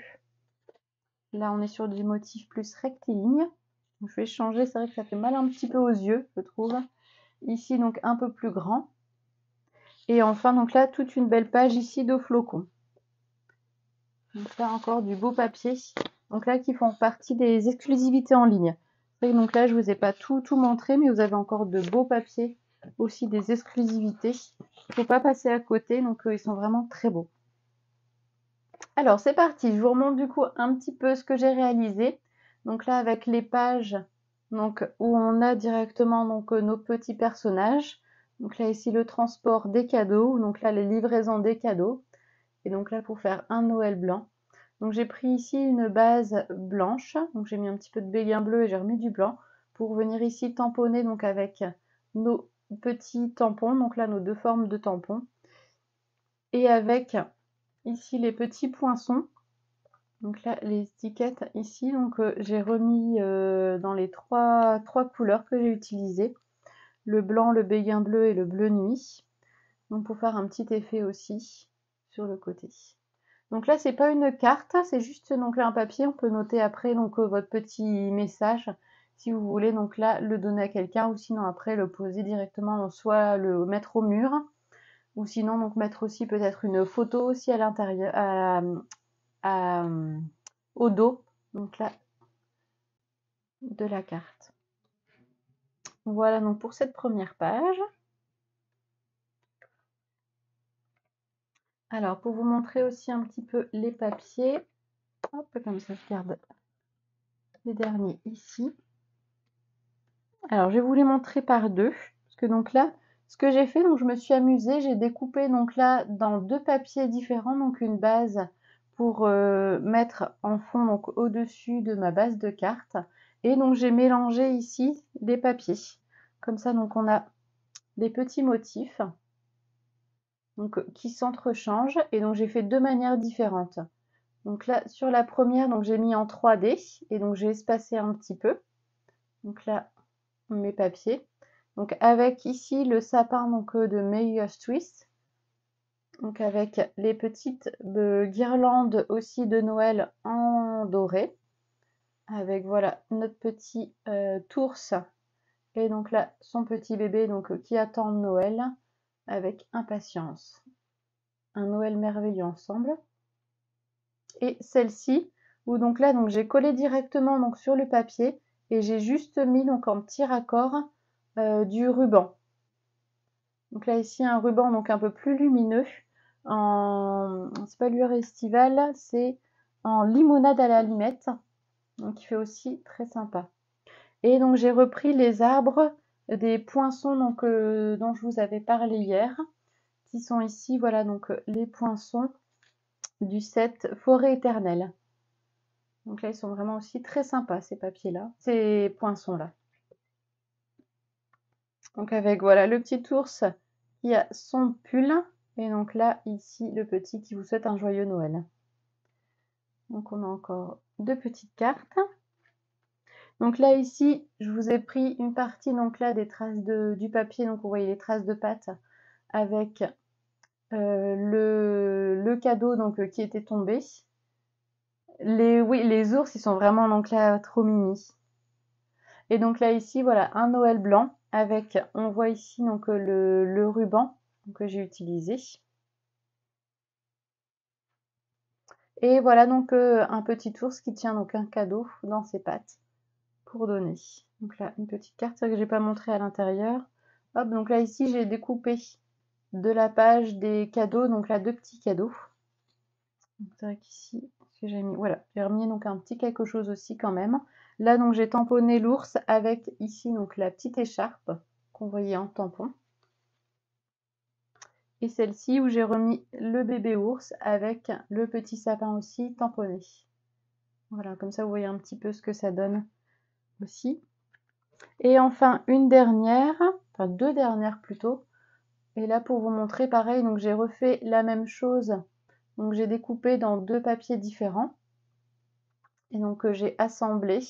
Là, on est sur du motif plus rectiligne. Donc, je vais changer, c'est vrai que ça fait mal un petit peu aux yeux, je trouve. Ici, donc, un peu plus grand. Et enfin, donc là, toute une belle page ici de flocons. Donc là, encore du beau papier. Donc là, qui font partie des exclusivités en ligne. Donc là, je vous ai pas tout montré, mais vous avez encore de beaux papiers, aussi des exclusivités. Il ne faut pas passer à côté, donc ils sont vraiment très beaux. Alors, c'est parti. Je vous remonte du coup un petit peu ce que j'ai réalisé. Donc là, avec les pages donc, où on a directement donc, nos petits personnages. Donc là, ici, le transport des cadeaux. Donc là, les livraisons des cadeaux. Et donc là, pour faire un Noël blanc. Donc j'ai pris ici une base blanche, donc j'ai mis un petit peu de béguin bleu et j'ai remis du blanc pour venir ici tamponner donc avec nos petits tampons, donc là nos deux formes de tampons, et avec ici les petits poinçons, donc là les étiquettes ici, donc j'ai remis dans les trois couleurs que j'ai utilisées, le blanc, le béguin bleu et le bleu nuit, donc pour faire un petit effet aussi sur le côté. Donc là, c'est pas une carte, c'est juste donc là un papier. On peut noter après donc votre petit message si vous voulez donc là le donner à quelqu'un ou sinon après le poser directement, soit le mettre au mur ou sinon donc mettre aussi peut-être une photo aussi à l'intérieur, au dos donc là de la carte. Voilà donc pour cette première page. Alors pour vous montrer aussi un petit peu les papiers, hop comme ça je garde les derniers ici. Alors, je vais vous les montrer par deux. Parce que donc là, ce que j'ai fait, donc je me suis amusée, j'ai découpé donc là dans deux papiers différents, donc une base pour mettre en fond donc au-dessus de ma base de cartes. Et donc j'ai mélangé ici les papiers. Comme ça, donc on a des petits motifs donc, qui s'entrechangent et donc j'ai fait deux manières différentes. Donc là, sur la première, donc j'ai mis en 3D et donc j'ai espacé un petit peu. Donc là, mes papiers. Donc avec ici le sapin donc, de May Twist. Donc avec les petites guirlandes aussi de Noël en doré. Avec voilà notre petit tours et donc là son petit bébé donc qui attend Noël avec impatience. Un Noël merveilleux ensemble. Et celle-ci où donc là donc j'ai collé directement donc sur le papier et j'ai juste mis donc en petit raccord du ruban. Donc là ici un ruban donc un peu plus lumineux c'est pas lueur estivale, c'est en limonade à la limette, donc il fait aussi très sympa. Et donc j'ai repris les arbres des poinçons donc dont je vous avais parlé hier, qui sont ici, voilà donc les poinçons du set Forêt éternelle. Donc là ils sont vraiment aussi très sympas ces papiers-là, ces poinçons-là. Donc avec voilà le petit ours qui a son pull et donc là ici le petit qui vous souhaite un joyeux Noël. Donc on a encore deux petites cartes. Donc là ici je vous ai pris une partie donc là des traces du papier, donc vous voyez les traces de pâte avec le cadeau donc qui était tombé. Les ours ils sont vraiment donc là trop mimi. Et donc là ici voilà un Noël blanc avec, on voit ici donc le ruban que j'ai utilisé. Et voilà donc un petit ours qui tient donc un cadeau dans ses pattes pour donner. Donc là une petite carte que j'ai pas montré à l'intérieur. Hop, donc là ici j'ai découpé de la page des cadeaux, donc là deux petits cadeaux. C'est vrai qu'ici, j'ai mis, voilà, j'ai remis donc un petit quelque chose aussi quand même. Là donc j'ai tamponné l'ours avec ici donc la petite écharpe qu'on voyait en tampon. Et celle-ci où j'ai remis le bébé ours avec le petit sapin aussi tamponné. Voilà, comme ça vous voyez un petit peu ce que ça donne aussi. Et enfin une dernière, enfin deux dernières plutôt. Et là pour vous montrer pareil, donc j'ai refait la même chose. Donc j'ai découpé dans deux papiers différents. Et donc j'ai assemblé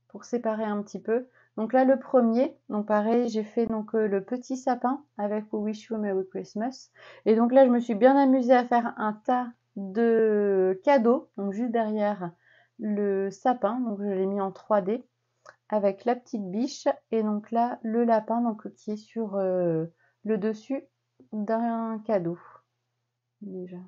pour séparer un petit peu. Donc là le premier, donc pareil, j'ai fait donc le petit sapin avec We Wish You a Merry Christmas. Et donc là je me suis bien amusée à faire un tas de cadeaux, donc juste derrière le sapin, donc je l'ai mis en 3D avec la petite biche et donc là le lapin donc qui est sur le dessus d'un cadeau déjà.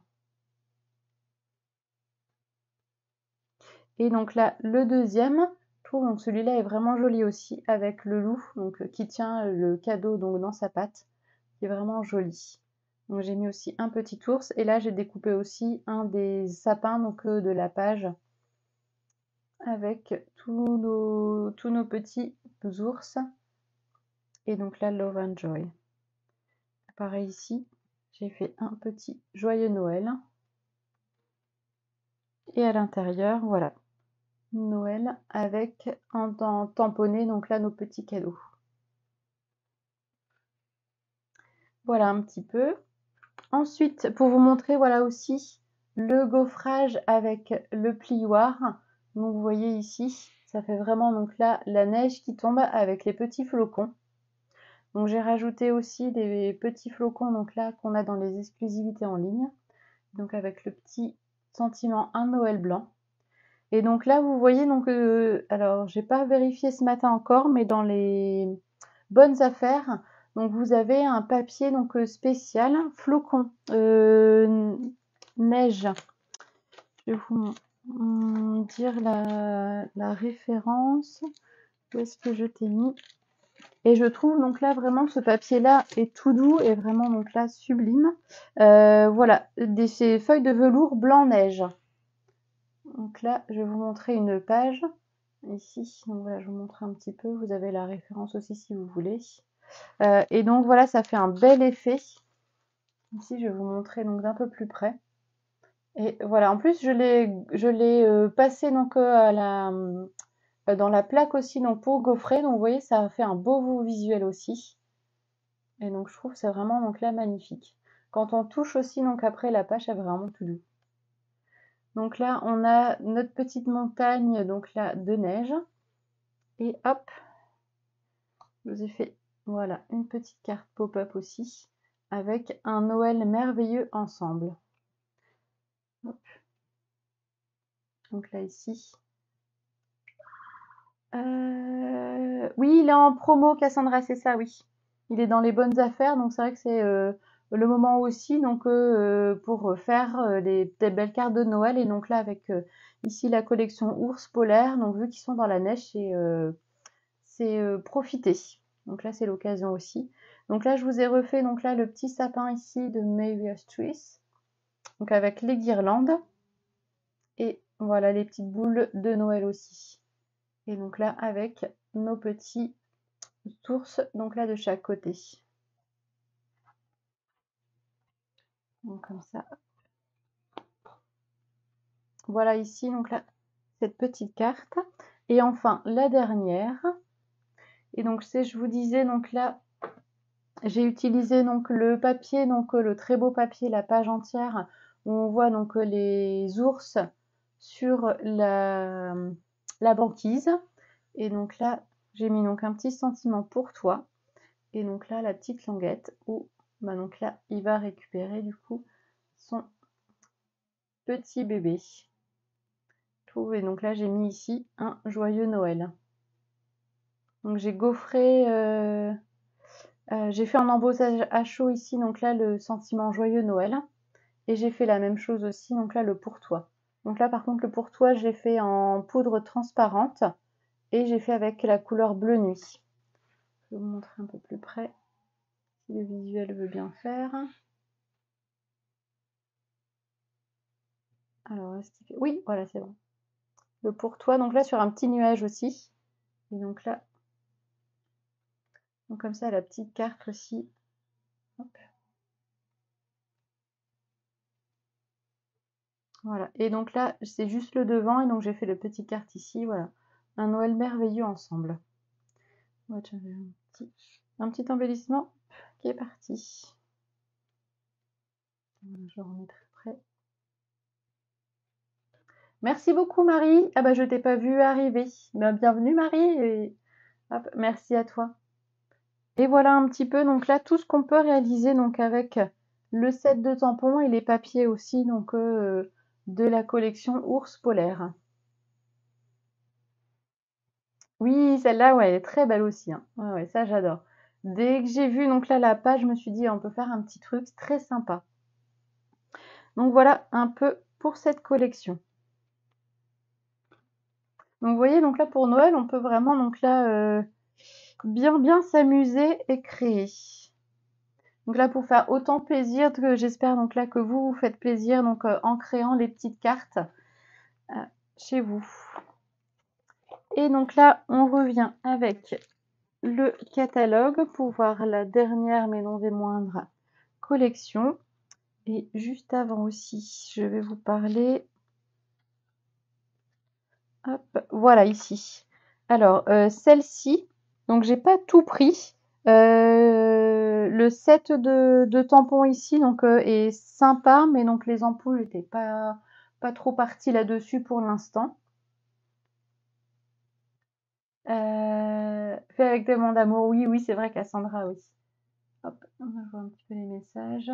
Et donc là le deuxième, je trouve donc celui-là est vraiment joli aussi avec le loup donc qui tient le cadeau donc dans sa patte, qui est vraiment joli. Donc j'ai mis aussi un petit ours et là j'ai découpé aussi un des sapins donc de la page avec tous nos petits ours. Et donc là Love and Joy. Pareil ici, j'ai fait un petit joyeux Noël. Et à l'intérieur, voilà, Noël avec en tamponné donc là nos petits cadeaux. Voilà un petit peu. Ensuite, pour vous montrer voilà aussi le gaufrage avec le plioir. Donc vous voyez ici, ça fait vraiment donc là la neige qui tombe avec les petits flocons. Donc j'ai rajouté aussi des petits flocons donc là qu'on a dans les exclusivités en ligne. Donc avec le petit sentiment un Noël blanc. Et donc là vous voyez donc alors j'ai pas vérifié ce matin encore, mais dans les bonnes affaires, donc vous avez un papier donc spécial flocon neige. Je vais vous dire la référence. Où est-ce que je t'ai mis? Et je trouve donc là vraiment que ce papier là est tout doux et vraiment donc là sublime. Voilà, ces feuilles de velours blanc neige. Donc là je vais vous montrer une page ici. Donc voilà, je vous montre un petit peu. Vous avez la référence aussi si vous voulez. Et donc voilà, ça fait un bel effet. Ici je vais vous montrer donc d'un peu plus près. Et voilà, en plus je l'ai passé donc à dans la plaque aussi donc pour gaufrer. Donc vous voyez, ça a fait un beau visuel aussi. Et donc, je trouve c'est vraiment donc là magnifique. Quand on touche aussi, donc après la page, elle est vraiment tout doux. Donc là, on a notre petite montagne, donc là, de neige. Et hop, je vous ai fait, voilà, une petite carte pop-up aussi, avec un Noël merveilleux ensemble. Hop. Donc là, ici. Oui, il est en promo, Cassandra, c'est ça, oui. Il est dans les bonnes affaires, donc c'est vrai que c'est le moment aussi donc pour faire des belles cartes de Noël. Et donc là, avec ici la collection ours polaire, donc vu qu'ils sont dans la neige, c'est profiter. Donc là, c'est l'occasion aussi. Donc là, je vous ai refait donc là le petit sapin ici de Mary's Trees, donc avec les guirlandes et voilà les petites boules de Noël aussi. Et donc là, avec nos petits ours, donc là de chaque côté. Donc comme ça. Voilà ici, donc là, cette petite carte. Et enfin, la dernière. Et donc, c'est, je vous disais, donc là, j'ai utilisé donc le papier, donc le très beau papier, la page entière, où on voit donc les ours sur la banquise. Et donc là, j'ai mis donc un petit sentiment pour toi. Et donc là, la petite languette où, bah donc là, il va récupérer du coup son petit bébé. Et donc là, j'ai mis ici un joyeux Noël. Donc j'ai gaufré, j'ai fait un embossage à chaud ici, donc là le sentiment joyeux Noël. Et j'ai fait la même chose aussi, donc là le pour toi. Donc là par contre le pour toi, j'ai fait en poudre transparente et j'ai fait avec la couleur bleu nuit. Je vais vous montrer un peu plus près si le visuel veut bien faire. Alors, est-ce qu'il fait... Oui, voilà, c'est bon. Le pour toi, donc là sur un petit nuage aussi. Et donc là, donc comme ça la petite carte aussi. Hop. Voilà. Et donc là, c'est juste le devant, et donc j'ai fait le petit carte ici, voilà. Un Noël merveilleux ensemble. Ouais, j'avais un petit embellissement qui est parti. Voilà, je remettrai près. Merci beaucoup Marie. Ah bah je t'ai pas vu arriver. Ben, bienvenue Marie. Et hop, merci à toi. Et voilà un petit peu donc là tout ce qu'on peut réaliser donc avec le set de tampons et les papiers aussi donc de la collection Ours Polaire. Oui, celle-là, ouais, elle est très belle aussi, hein. Ouais, ouais, ça j'adore. Dès que j'ai vu donc là la page, je me suis dit on peut faire un petit truc très sympa. Donc voilà un peu pour cette collection. Donc vous voyez, donc là pour Noël, on peut vraiment donc là bien s'amuser et créer. Donc là pour faire autant plaisir que j'espère donc là que vous vous faites plaisir donc en créant les petites cartes chez vous. Et donc là on revient avec le catalogue pour voir la dernière mais non des moindres collection. Et juste avant aussi, je vais vous parler. Hop, voilà ici. Alors, celle-ci, donc j'ai pas tout pris. Le set de tampons ici donc est sympa, mais donc les ampoules n'étaient pas trop parties là-dessus pour l'instant. Fait avec tellement d'amour, oui, oui, c'est vrai, Cassandra, oui. Hop, on va voir un petit peu les messages.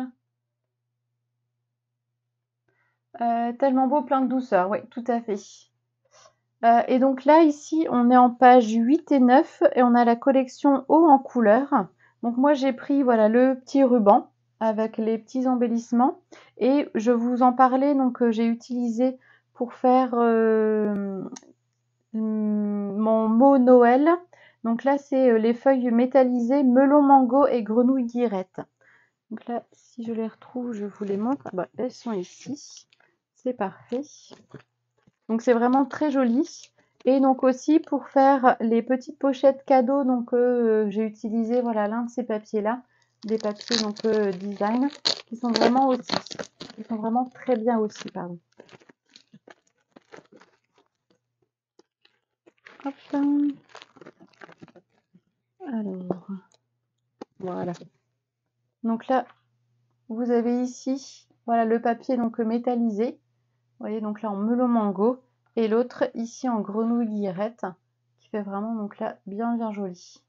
Tellement beau, plein de douceur, oui, tout à fait. Et donc là, ici, on est en page 8 et 9 et on a la collection eau en couleur. Donc moi, j'ai pris voilà le petit ruban avec les petits embellissements et je vous en parlais, donc j'ai utilisé pour faire mon mot Noël. Donc là, c'est les feuilles métallisées melon mango et grenouille guirette. Donc là, si je les retrouve, je vous les montre. Ah bah, elles sont ici. C'est parfait. Donc c'est vraiment très joli. Et donc aussi pour faire les petites pochettes cadeaux, donc j'ai utilisé voilà l'un de ces papiers là, des papiers donc design, qui sont vraiment aussi, qui sont vraiment très bien aussi, pardon. Hop. Alors voilà. Donc là, vous avez ici, voilà, le papier donc métallisé. Vous voyez, donc là en melon mango. Et l'autre ici en grenouille guillerette, qui fait vraiment donc là bien joli.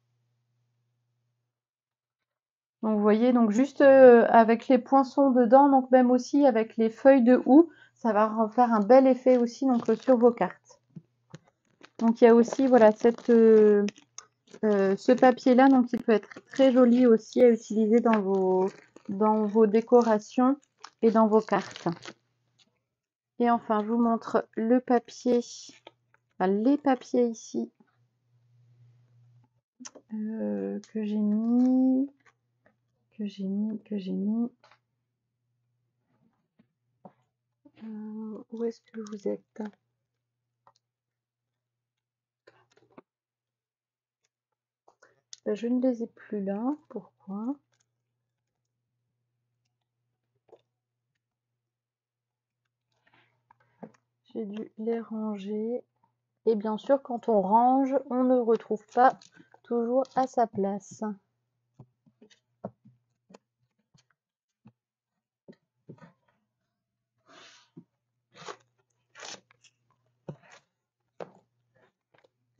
Donc vous voyez, donc juste avec les poinçons dedans, donc même aussi avec les feuilles de houx, ça va faire un bel effet aussi donc sur vos cartes. Donc il y a aussi voilà ce papier là, donc il peut être très joli aussi à utiliser dans vos décorations et dans vos cartes. Et enfin, je vous montre le papier, enfin, les papiers ici que j'ai mis. Où est-ce que vous êtes? Ben, je ne les ai plus là. Pourquoi? J'ai dû les ranger. Et bien sûr, quand on range, on ne retrouve pas toujours à sa place.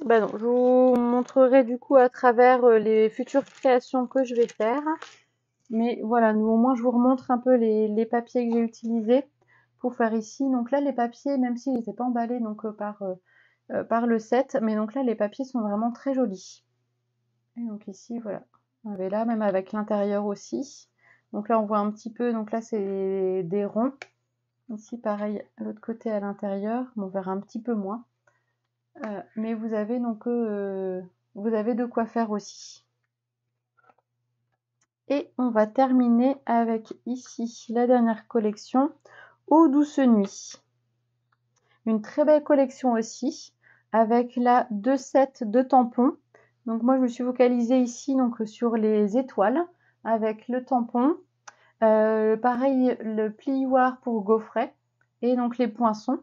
Ben non, je vous montrerai du coup à travers les futures créations que je vais faire. Mais voilà, nous au moins je vous remontre un peu les papiers que j'ai utilisés pour faire ici. Donc là, les papiers, même s'ils n'étaient pas emballés donc, par le set, mais donc là, les papiers sont vraiment très jolis. Et donc ici, voilà, on avait là, même avec l'intérieur aussi. Donc là, on voit un petit peu, donc là, c'est des ronds. Ici, pareil, l'autre côté à l'intérieur, on verra un petit peu moins. Mais vous avez donc vous avez de quoi faire aussi. Et on va terminer avec ici la dernière collection, Aux douces nuits. Une très belle collection aussi, avec là 2 sets de tampons. Donc moi je me suis focalisée ici donc sur les étoiles avec le tampon. Pareil, le plioir pour gaufret et donc les poinçons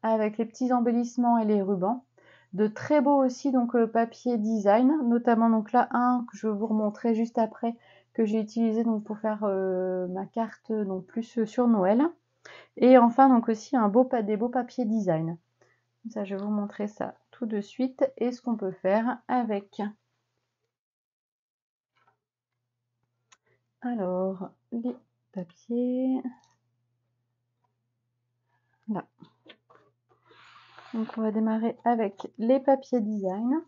avec les petits embellissements et les rubans. De très beaux aussi donc papier design, notamment donc là un que je vais vous remontrer juste après que j'ai utilisé donc pour faire ma carte donc plus sur Noël. Et enfin donc aussi des beaux papiers design. Ça, je vais vous montrer ça tout de suite et ce qu'on peut faire avec. Alors, les papiers. Là. Donc on va démarrer avec les papiers design.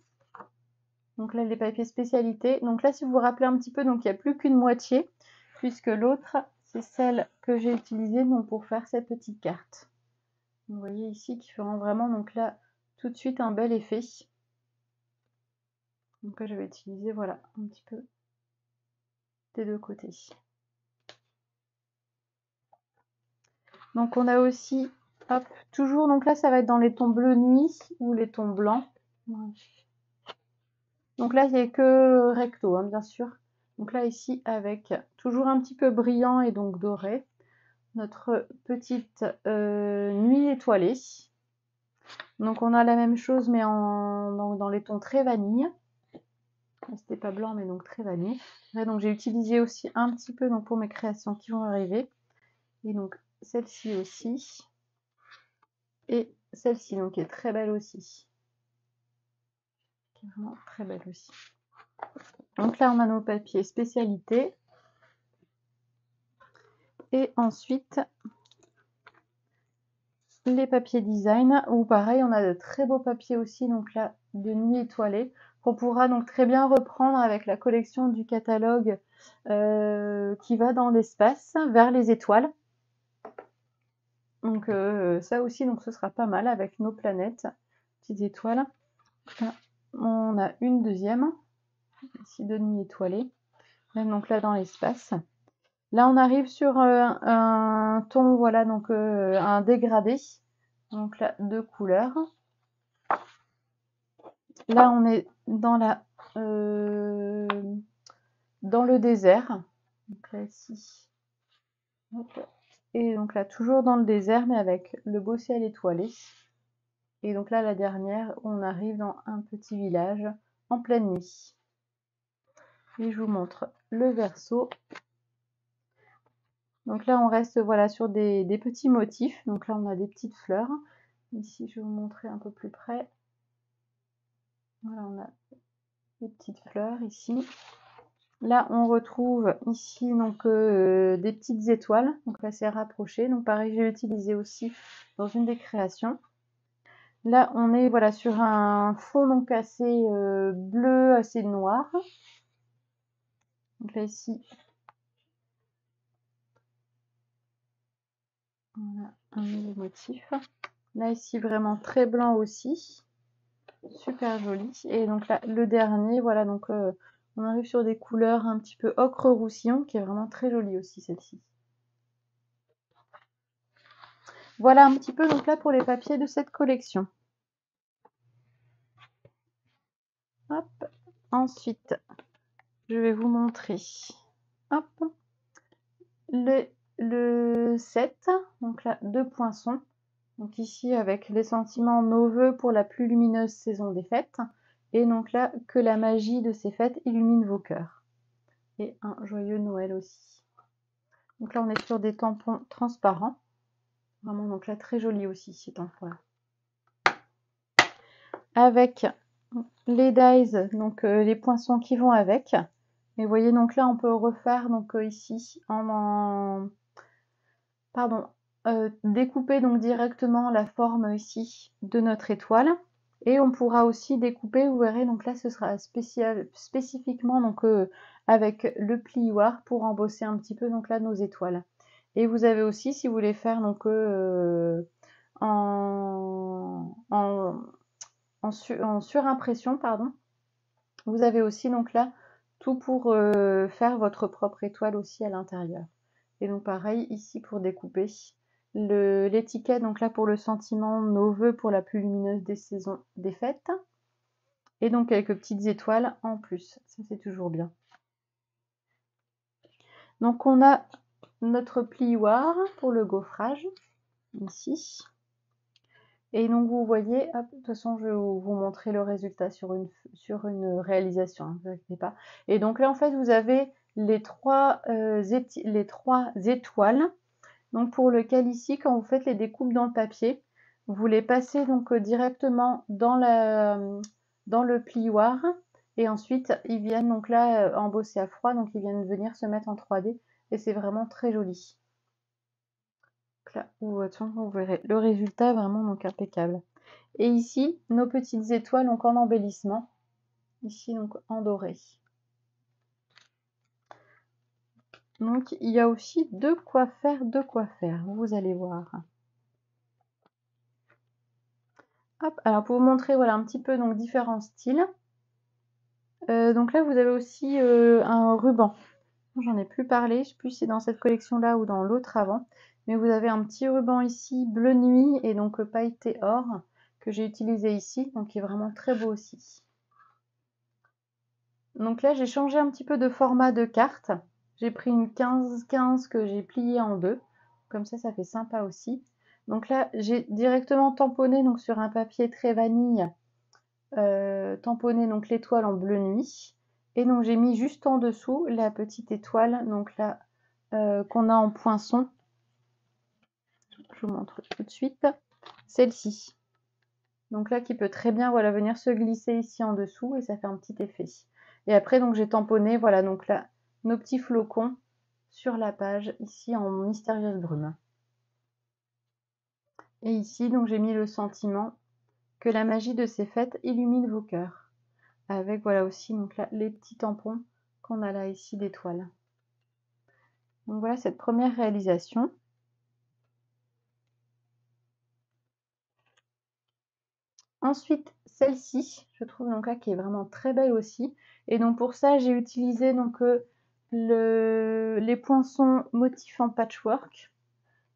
Donc là, les papiers spécialité. Donc là, si vous vous rappelez un petit peu, donc il n'y a plus qu'une moitié, puisque l'autre, c'est celle que j'ai utilisée donc, pour faire cette petite carte. Vous voyez ici qui feront vraiment donc là tout de suite un bel effet. Donc là, je vais utiliser voilà un petit peu des deux côtés. Donc on a aussi, hop, toujours, donc là ça va être dans les tons bleu nuit ou les tons blancs. Donc là il n'y a que recto, hein, bien sûr. Donc là ici avec toujours un petit peu brillant et donc doré, notre petite nuit étoilée. Donc on a la même chose mais dans les tons très vanille. C'était pas blanc mais donc très vanille. Là, donc j'ai utilisé aussi un petit peu donc, pour mes créations qui vont arriver. Et donc celle-ci aussi. Et celle-ci donc qui est très belle aussi. Qui est vraiment très belle aussi. Donc là on a nos papiers spécialité. Et ensuite les papiers design où pareil on a de très beaux papiers aussi donc là de nuit étoilée qu'on pourra donc très bien reprendre avec la collection du catalogue qui va dans l'espace vers les étoiles. Donc ça aussi donc ce sera pas mal avec nos planètes, petites étoiles. Là, on a une deuxième ici de nuit étoilée, même donc là dans l'espace. Là on arrive sur un ton voilà donc un dégradé. Donc là, 2 couleurs. Là, on est dans dans le désert. Donc là, ici. Et donc là, toujours dans le désert, mais avec le beau ciel étoilé. Et donc là, la dernière, on arrive dans un petit village en pleine nuit. Et je vous montre le verso. Donc là, on reste voilà sur des petits motifs. Donc là, on a des petites fleurs. Ici, je vais vous montrer un peu plus près. Voilà, on a des petites fleurs ici. Là, on retrouve ici donc des petites étoiles. Donc là, c'est rapproché. Donc pareil, j'ai utilisé aussi dans une des créations. Là, on est voilà sur un fond donc assez bleu, assez noir. Donc là ici, on a un nouveau motif. Là ici, vraiment très blanc aussi, super joli. Et donc là, le dernier, voilà, donc on arrive sur des couleurs un petit peu ocre roussillon, qui est vraiment très jolie aussi celle-ci. Voilà un petit peu donc là pour les papiers de cette collection. Hop. Ensuite, je vais vous montrer hop, le set, donc là, de poinçons. Donc ici, avec les sentiments, nos vœux pour la plus lumineuse saison des fêtes. Et donc là, que la magie de ces fêtes illumine vos cœurs. Et un joyeux Noël aussi. Donc là, on est sur des tampons transparents. Vraiment, donc là, très joli aussi, ces tampons-là. Avec les dies, donc les poinçons qui vont avec. Et vous voyez, donc là, on peut refaire donc ici pardon, découper donc directement la forme ici de notre étoile. Et on pourra aussi découper, vous verrez, donc là, ce sera spécifiquement donc avec le plioir pour embosser un petit peu donc là nos étoiles. Et vous avez aussi, si vous voulez faire donc en surimpression, pardon, vous avez aussi donc là tout pour faire votre propre étoile aussi à l'intérieur. Et donc pareil ici pour découper l'étiquette, donc là pour le sentiment, nos vœux pour la plus lumineuse des saisons des fêtes. Et donc quelques petites étoiles en plus, ça c'est toujours bien. Donc on a notre plioir pour le gaufrage, ici. Et donc vous voyez, hop, de toute façon je vais vous montrer le résultat sur une réalisation, ne vous inquiétez pas. Et donc là en fait vous avez les trois étoiles, donc pour lequel ici quand vous faites les découpes dans le papier, vous les passez donc directement dans le plioir et ensuite ils viennent donc là embosser à froid, donc ils viennent venir se mettre en 3D et c'est vraiment très joli. Donc là vous verrez le résultat vraiment donc impeccable. Et ici, nos petites étoiles donc en embellissement, ici donc en doré. Donc il y a aussi de quoi faire, vous allez voir. Hop, alors pour vous montrer voilà un petit peu donc différents styles. Donc là vous avez aussi un ruban. J'en ai plus parlé, je ne sais plus si c'est dans cette collection là ou dans l'autre avant. Mais vous avez un petit ruban ici bleu nuit et donc pailleté or que j'ai utilisé ici, donc qui est vraiment très beau aussi. Donc là j'ai changé un petit peu de format de carte. J'ai pris une 15-15 que j'ai pliée en deux. Comme ça fait sympa aussi. Donc là j'ai directement tamponné donc sur un papier très vanille, tamponné donc l'étoile en bleu nuit. Et donc j'ai mis juste en dessous la petite étoile donc là qu'on a en poinçon. Je vous montre tout de suite. Celle-ci. Donc là qui peut très bien voilà venir se glisser ici en dessous et ça fait un petit effet. Et après donc j'ai tamponné voilà donc là nos petits flocons sur la page ici en mystérieuse brume. Et ici donc j'ai mis le sentiment que la magie de ces fêtes illumine vos cœurs. Avec voilà aussi donc là les petits tampons qu'on a là ici d'étoiles. Donc voilà cette première réalisation. Ensuite celle-ci, je trouve donc là qui est vraiment très belle aussi. Et donc pour ça j'ai utilisé donc les poinçons motifs en patchwork.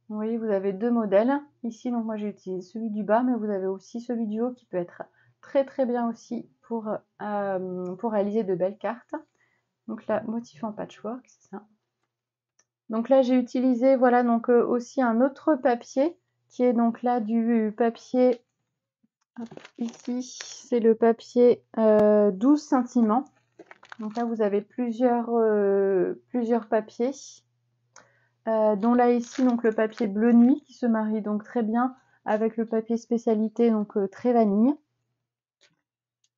Vous voyez, vous avez deux modèles. Ici, donc moi j'ai utilisé celui du bas, mais vous avez aussi celui du haut qui peut être très très bien aussi pour réaliser de belles cartes. Donc là, motif en patchwork, c'est ça. Donc là, j'ai utilisé voilà donc aussi un autre papier qui est donc là du papier. Ici, c'est le papier 12 sentiments. Donc là, vous avez plusieurs papiers. dont là ici donc le papier bleu nuit qui se marie donc très bien avec le papier spécialité donc très vanille.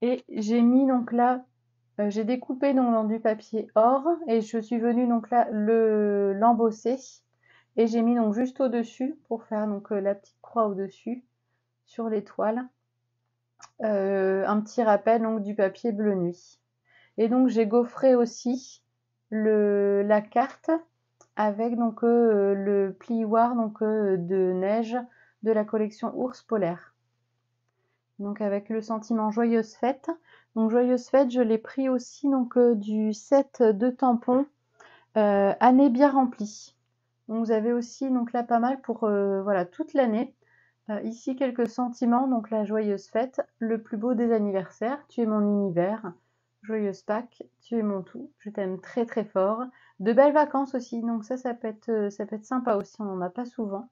Et j'ai mis donc là, j'ai découpé donc dans du papier or et je suis venue donc là l'embosser et j'ai mis donc juste au-dessus pour faire donc la petite croix au-dessus sur l'étoile, un petit rappel donc du papier bleu nuit. Et donc j'ai gaufré aussi la carte avec donc le plioir donc de neige de la collection Ours Polaire. Donc avec le sentiment Joyeuse Fête. Donc Joyeuse Fête, je l'ai pris aussi donc du set de tampons année bien remplie. Donc vous avez aussi donc là pas mal pour voilà toute l'année. Ici quelques sentiments, donc la Joyeuse Fête, le plus beau des anniversaires, tu es mon univers, Joyeuse Pâques, tu es mon tout, je t'aime très très fort. De belles vacances aussi, donc ça peut être sympa aussi, on n'en a pas souvent.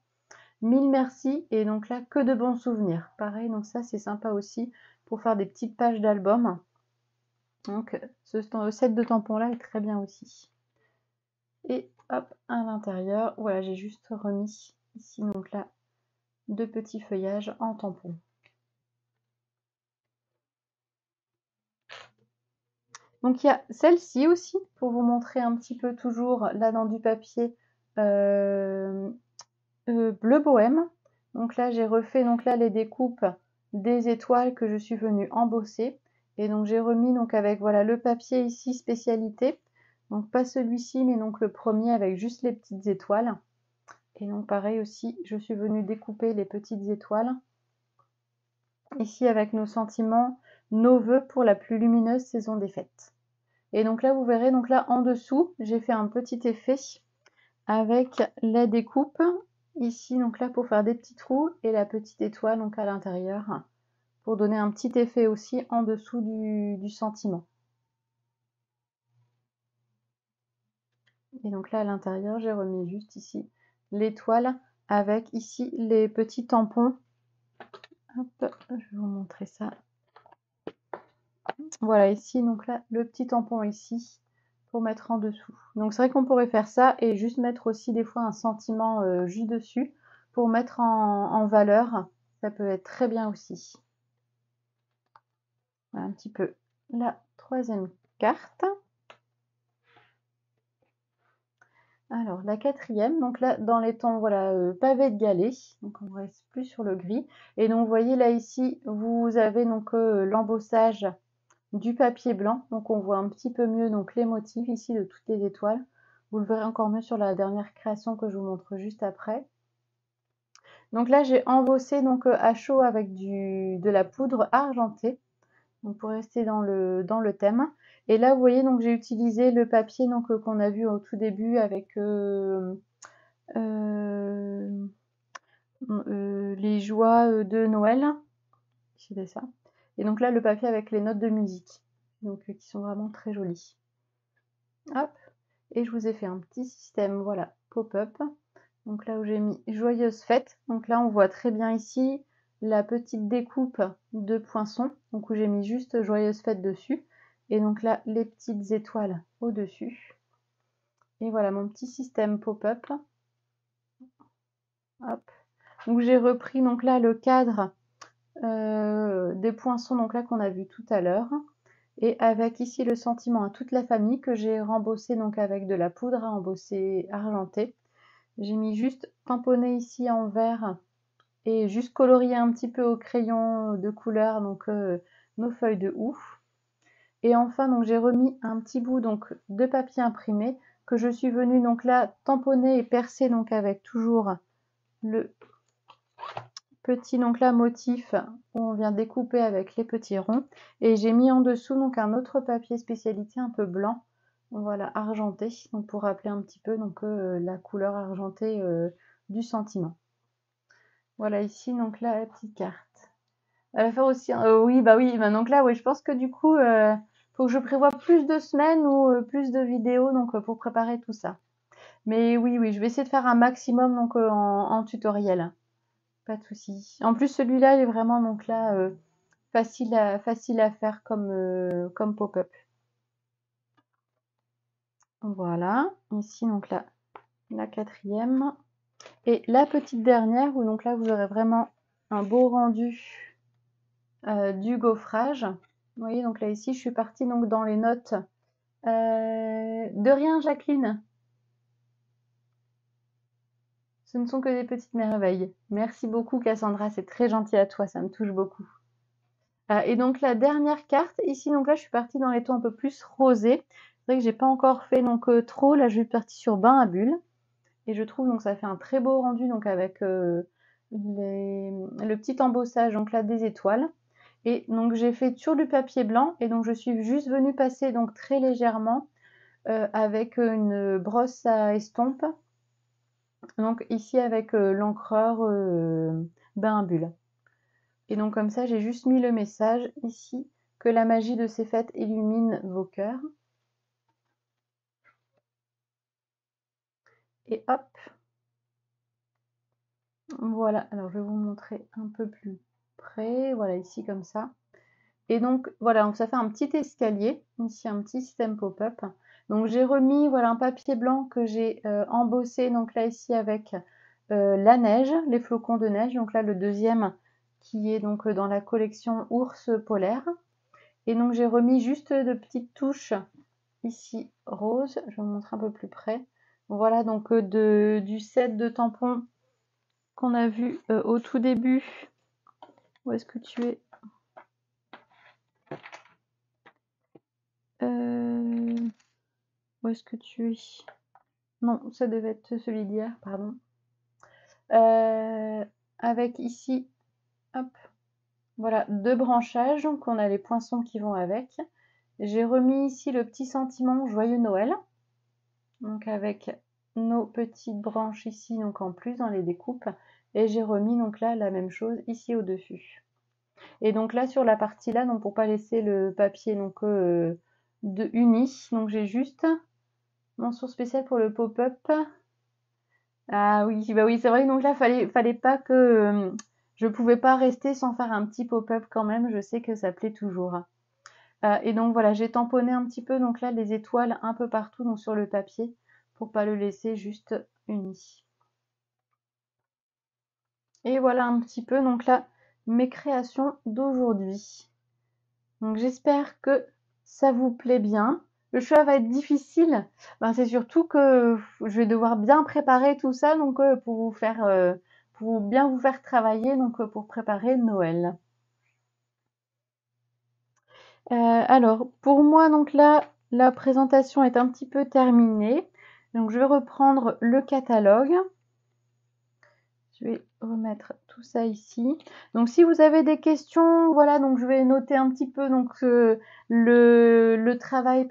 Mille merci et donc là que de bons souvenirs. Pareil, donc ça c'est sympa aussi pour faire des petites pages d'album. Donc ce set de tampons là est très bien aussi. Et hop, à l'intérieur, voilà, j'ai juste remis ici donc là deux petits feuillages en tampon. Donc il y a celle-ci aussi pour vous montrer un petit peu toujours là dans du papier bleu bohème. Donc là j'ai refait donc là les découpes des étoiles que je suis venue embosser et donc j'ai remis donc avec voilà le papier ici spécialité, donc pas celui-ci mais donc le premier avec juste les petites étoiles. Et donc pareil aussi je suis venue découper les petites étoiles ici avec nos sentiments, nos vœux pour la plus lumineuse saison des fêtes. Et donc là vous verrez donc là en dessous j'ai fait un petit effet avec la découpe ici donc là pour faire des petits trous et la petite étoile donc à l'intérieur pour donner un petit effet aussi en dessous du sentiment. Et donc là à l'intérieur j'ai remis juste ici l'étoile avec ici les petits tampons. Hop, je vais vous montrer ça. Voilà ici donc là le petit tampon ici pour mettre en dessous. Donc c'est vrai qu'on pourrait faire ça et juste mettre aussi des fois un sentiment juste dessus pour mettre en valeur. Ça peut être très bien aussi. Voilà un petit peu la troisième carte. Alors la quatrième, donc là dans les tons voilà pavé de galets, donc on reste plus sur le gris. Et donc vous voyez là ici vous avez donc l'embossage du papier blanc, donc on voit un petit peu mieux donc les motifs ici de toutes les étoiles. Vous le verrez encore mieux sur la dernière création que je vous montre juste après. Donc là j'ai embossé donc à chaud avec de la poudre argentée, donc pour rester dans le thème. Et là vous voyez donc j'ai utilisé le papier donc qu'on a vu au tout début avec les joies de Noël. C'était ça. Et donc là le papier avec les notes de musique, donc qui sont vraiment très jolies. Hop, et je vous ai fait un petit système, voilà, pop-up. Donc là où j'ai mis Joyeuse Fête, donc là on voit très bien ici la petite découpe de poinçons, donc où j'ai mis juste Joyeuse Fête dessus. Et donc là les petites étoiles au-dessus. Et voilà mon petit système pop-up. Hop. Donc j'ai repris donc là le cadre des poinçons donc là qu'on a vu tout à l'heure. Et avec ici le sentiment à toute la famille que j'ai rembossé donc avec de la poudre à embosser argentée. J'ai mis juste tamponné ici en vert et juste colorié un petit peu au crayon de couleur donc nos feuilles de ouf. Et enfin donc j'ai remis un petit bout donc de papier imprimé que je suis venue donc là tamponner et percer donc avec toujours le petit donc là motif où on vient découper avec les petits ronds. Et j'ai mis en dessous donc un autre papier spécialité un peu blanc, voilà, argenté, donc pour rappeler un petit peu donc la couleur argentée du sentiment. Voilà ici donc là la petite carte. Elle va faire aussi oui bah oui bah donc là oui je pense que du coup faut que je prévoie plus de semaines ou plus de vidéos donc pour préparer tout ça. Mais oui je vais essayer de faire un maximum donc en tutoriel. Pas de souci. En plus, celui-là, il est vraiment donc là facile à faire comme pop-up. Voilà. Ici, donc là, la quatrième. Et la petite dernière, où donc là, vous aurez vraiment un beau rendu du gaufrage. Vous voyez, donc là, ici, je suis partie donc dans les notes. De rien, Jacqueline. Ce ne sont que des petites merveilles. Merci beaucoup, Cassandra. C'est très gentil à toi. Ça me touche beaucoup. Et donc, la dernière carte, ici, donc là, je suis partie dans les tons un peu plus rosés. C'est vrai que j'ai pas encore fait donc trop. Là, je suis partie sur bain à bulles. Et je trouve donc ça fait un très beau rendu donc avec le petit embossage donc là des étoiles. Et donc j'ai fait sur du papier blanc et donc je suis juste venue passer donc très légèrement avec une brosse à estompe. Donc ici avec l'encreur bain à bulles. Et donc comme ça j'ai juste mis le message ici que la magie de ces fêtes illumine vos cœurs. Et hop, voilà, alors je vais vous montrer un peu plus près, voilà ici comme ça. Et donc voilà, donc ça fait un petit escalier, ici un petit système pop-up. Donc j'ai remis voilà un papier blanc que j'ai embossé donc là ici avec la neige, les flocons de neige. Donc là le deuxième qui est donc dans la collection ours polaire. Et donc j'ai remis juste de petites touches ici rose. Je vais vous montrer un peu plus près. Voilà donc du set de tampons qu'on a vu au tout début. Où est-ce que tu es? Où est-ce que tu es? Non, ça devait être celui d'hier, pardon. Avec ici, hop, voilà, 2 branchages, donc on a les poinçons qui vont avec. J'ai remis ici le petit sentiment Joyeux Noël, donc avec nos petites branches ici, donc en plus dans les découpes. Et j'ai remis donc là la même chose ici au-dessus. Et donc là sur la partie là, donc pour pas laisser le papier donc uni, donc j'ai juste mention spéciale pour le pop-up. Ah oui, bah oui, c'est vrai. Donc là, fallait pas que je pouvais pas rester sans faire un petit pop-up quand même. Je sais que ça plaît toujours. Et donc voilà, j'ai tamponné un petit peu donc là les étoiles un peu partout donc sur le papier pour pas le laisser juste uni. Et voilà un petit peu donc là mes créations d'aujourd'hui. Donc j'espère que ça vous plaît bien. Le choix va être difficile. Ben, c'est surtout que je vais devoir bien préparer tout ça donc pour vous faire pour bien vous faire travailler donc pour préparer Noël. Alors pour moi donc là la présentation est un petit peu terminée. Donc je vais reprendre le catalogue. Je vais remettre tout ça ici. Donc si vous avez des questions, voilà, donc je vais noter un petit peu donc le travail le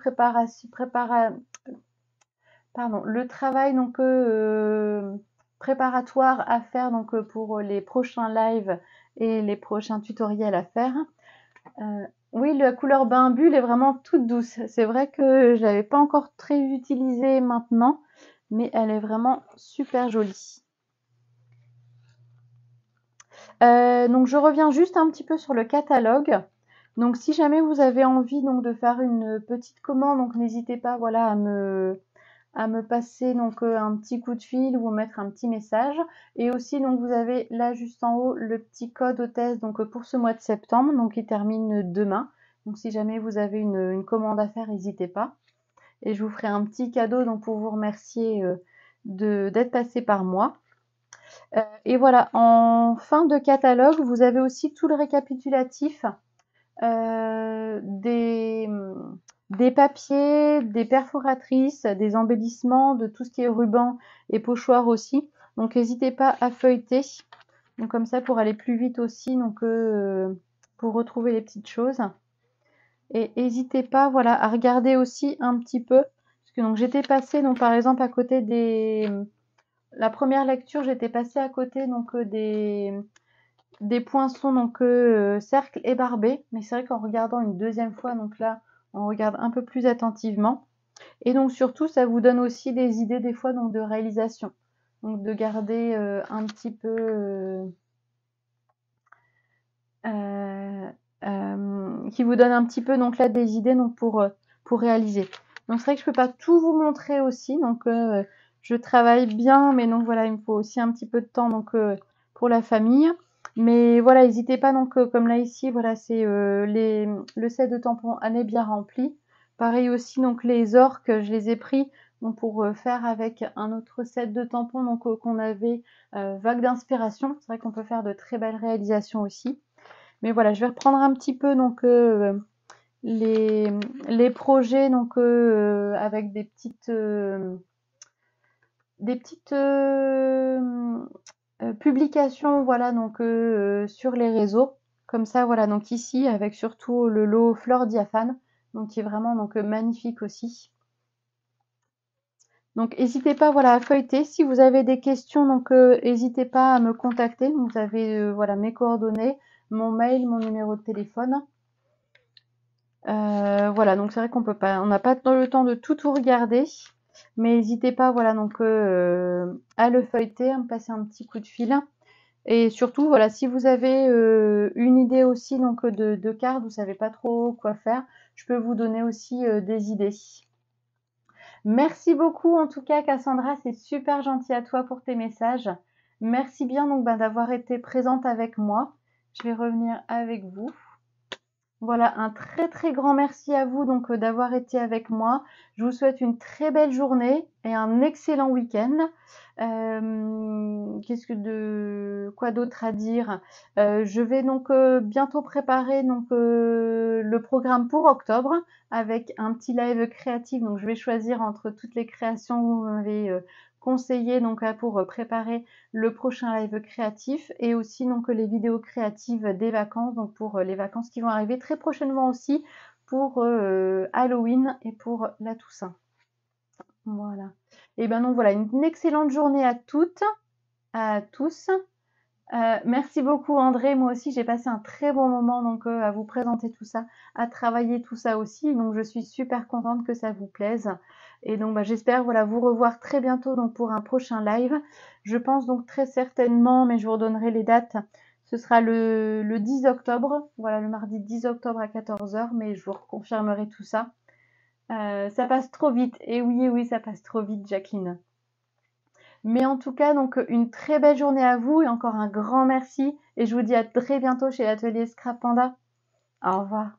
travail donc préparatoire à faire donc pour les prochains lives et les prochains tutoriels à faire. Oui, la couleur bain bulle est vraiment toute douce. C'est vrai que je l'avais pas encore très utilisée maintenant, mais elle est vraiment super jolie. Donc je reviens juste un petit peu sur le catalogue. Donc si jamais vous avez envie donc de faire une petite commande, donc n'hésitez pas voilà à me passer donc un petit coup de fil ou mettre un petit message. Et aussi donc vous avez là juste en haut le petit code hôtesse donc pour ce mois de septembre, donc qui termine demain. Donc si jamais vous avez une commande à faire, n'hésitez pas. Et je vous ferai un petit cadeau donc pour vous remercier d'être passé par moi. Et voilà, en fin de catalogue, vous avez aussi tout le récapitulatif des papiers, des perforatrices, des embellissements, de tout ce qui est ruban et pochoir aussi. Donc n'hésitez pas à feuilleter. Donc comme ça pour aller plus vite aussi, donc pour retrouver les petites choses. Et n'hésitez pas voilà à regarder aussi un petit peu parce que donc j'étais passée donc par exemple à côté des la première lecture, j'étais passée à côté donc des poinçons donc cercles et barbés, mais c'est vrai qu'en regardant une deuxième fois, donc là, on regarde un peu plus attentivement. Et donc surtout, ça vous donne aussi des idées des fois donc de réalisation, donc de garder un petit peu qui vous donne un petit peu donc là des idées donc pour réaliser. Donc c'est vrai que je peux pas tout vous montrer aussi, donc je travaille bien, mais donc voilà, il me faut aussi un petit peu de temps donc pour la famille. Mais voilà, n'hésitez pas donc comme là ici, voilà, c'est le set de tampons Anne est bien rempli. Pareil aussi, donc les orques, je les ai pris donc pour faire avec un autre set de tampons donc qu'on avait vague d'inspiration. C'est vrai qu'on peut faire de très belles réalisations aussi. Mais voilà, je vais reprendre un petit peu donc les, les projets donc avec des petites publications voilà donc sur les réseaux comme ça voilà donc ici avec surtout le lot fleurs diaphane donc qui est vraiment donc magnifique aussi. Donc n'hésitez pas voilà à feuilleter si vous avez des questions donc n'hésitez pas à me contacter. Donc, vous avez voilà mes coordonnées, mon mail, mon numéro de téléphone. Voilà, donc c'est vrai qu'on peut pas, on n'a pas le temps de tout regarder, mais n'hésitez pas, voilà, donc à le feuilleter, à me passer un petit coup de fil. Et surtout, voilà, si vous avez une idée aussi donc de cartes, vous savez pas trop quoi faire, je peux vous donner aussi des idées. Merci beaucoup en tout cas, Cassandra, c'est super gentil à toi pour tes messages. Merci bien donc d'avoir été présente avec moi. Je vais revenir avec vous. Voilà, un très très grand merci à vous donc d'avoir été avec moi. Je vous souhaite une très belle journée et un excellent week-end. Quoi d'autre à dire? Je vais donc bientôt préparer donc le programme pour octobre avec un petit live créatif. Donc je vais choisir entre toutes les créations que vous m'avez conseillées donc pour préparer le prochain live créatif et aussi donc les vidéos créatives des vacances, donc pour les vacances qui vont arriver très prochainement aussi pour Halloween et pour la Toussaint. Voilà. Et bien donc voilà, une excellente journée à toutes, à tous. Merci beaucoup André, moi aussi j'ai passé un très bon moment donc à vous présenter tout ça, à travailler tout ça aussi, donc je suis super contente que ça vous plaise et donc j'espère voilà vous revoir très bientôt donc pour un prochain live. Je pense donc très certainement, mais je vous redonnerai les dates, ce sera le 10 octobre, voilà le mardi 10 octobre à 14 h, mais je vous reconfirmerai tout ça. Ça passe trop vite, et oui ça passe trop vite Jacqueline. Mais en tout cas, donc une très belle journée à vous et encore un grand merci. Et je vous dis à très bientôt chez l'atelier Scrap Panda. Au revoir.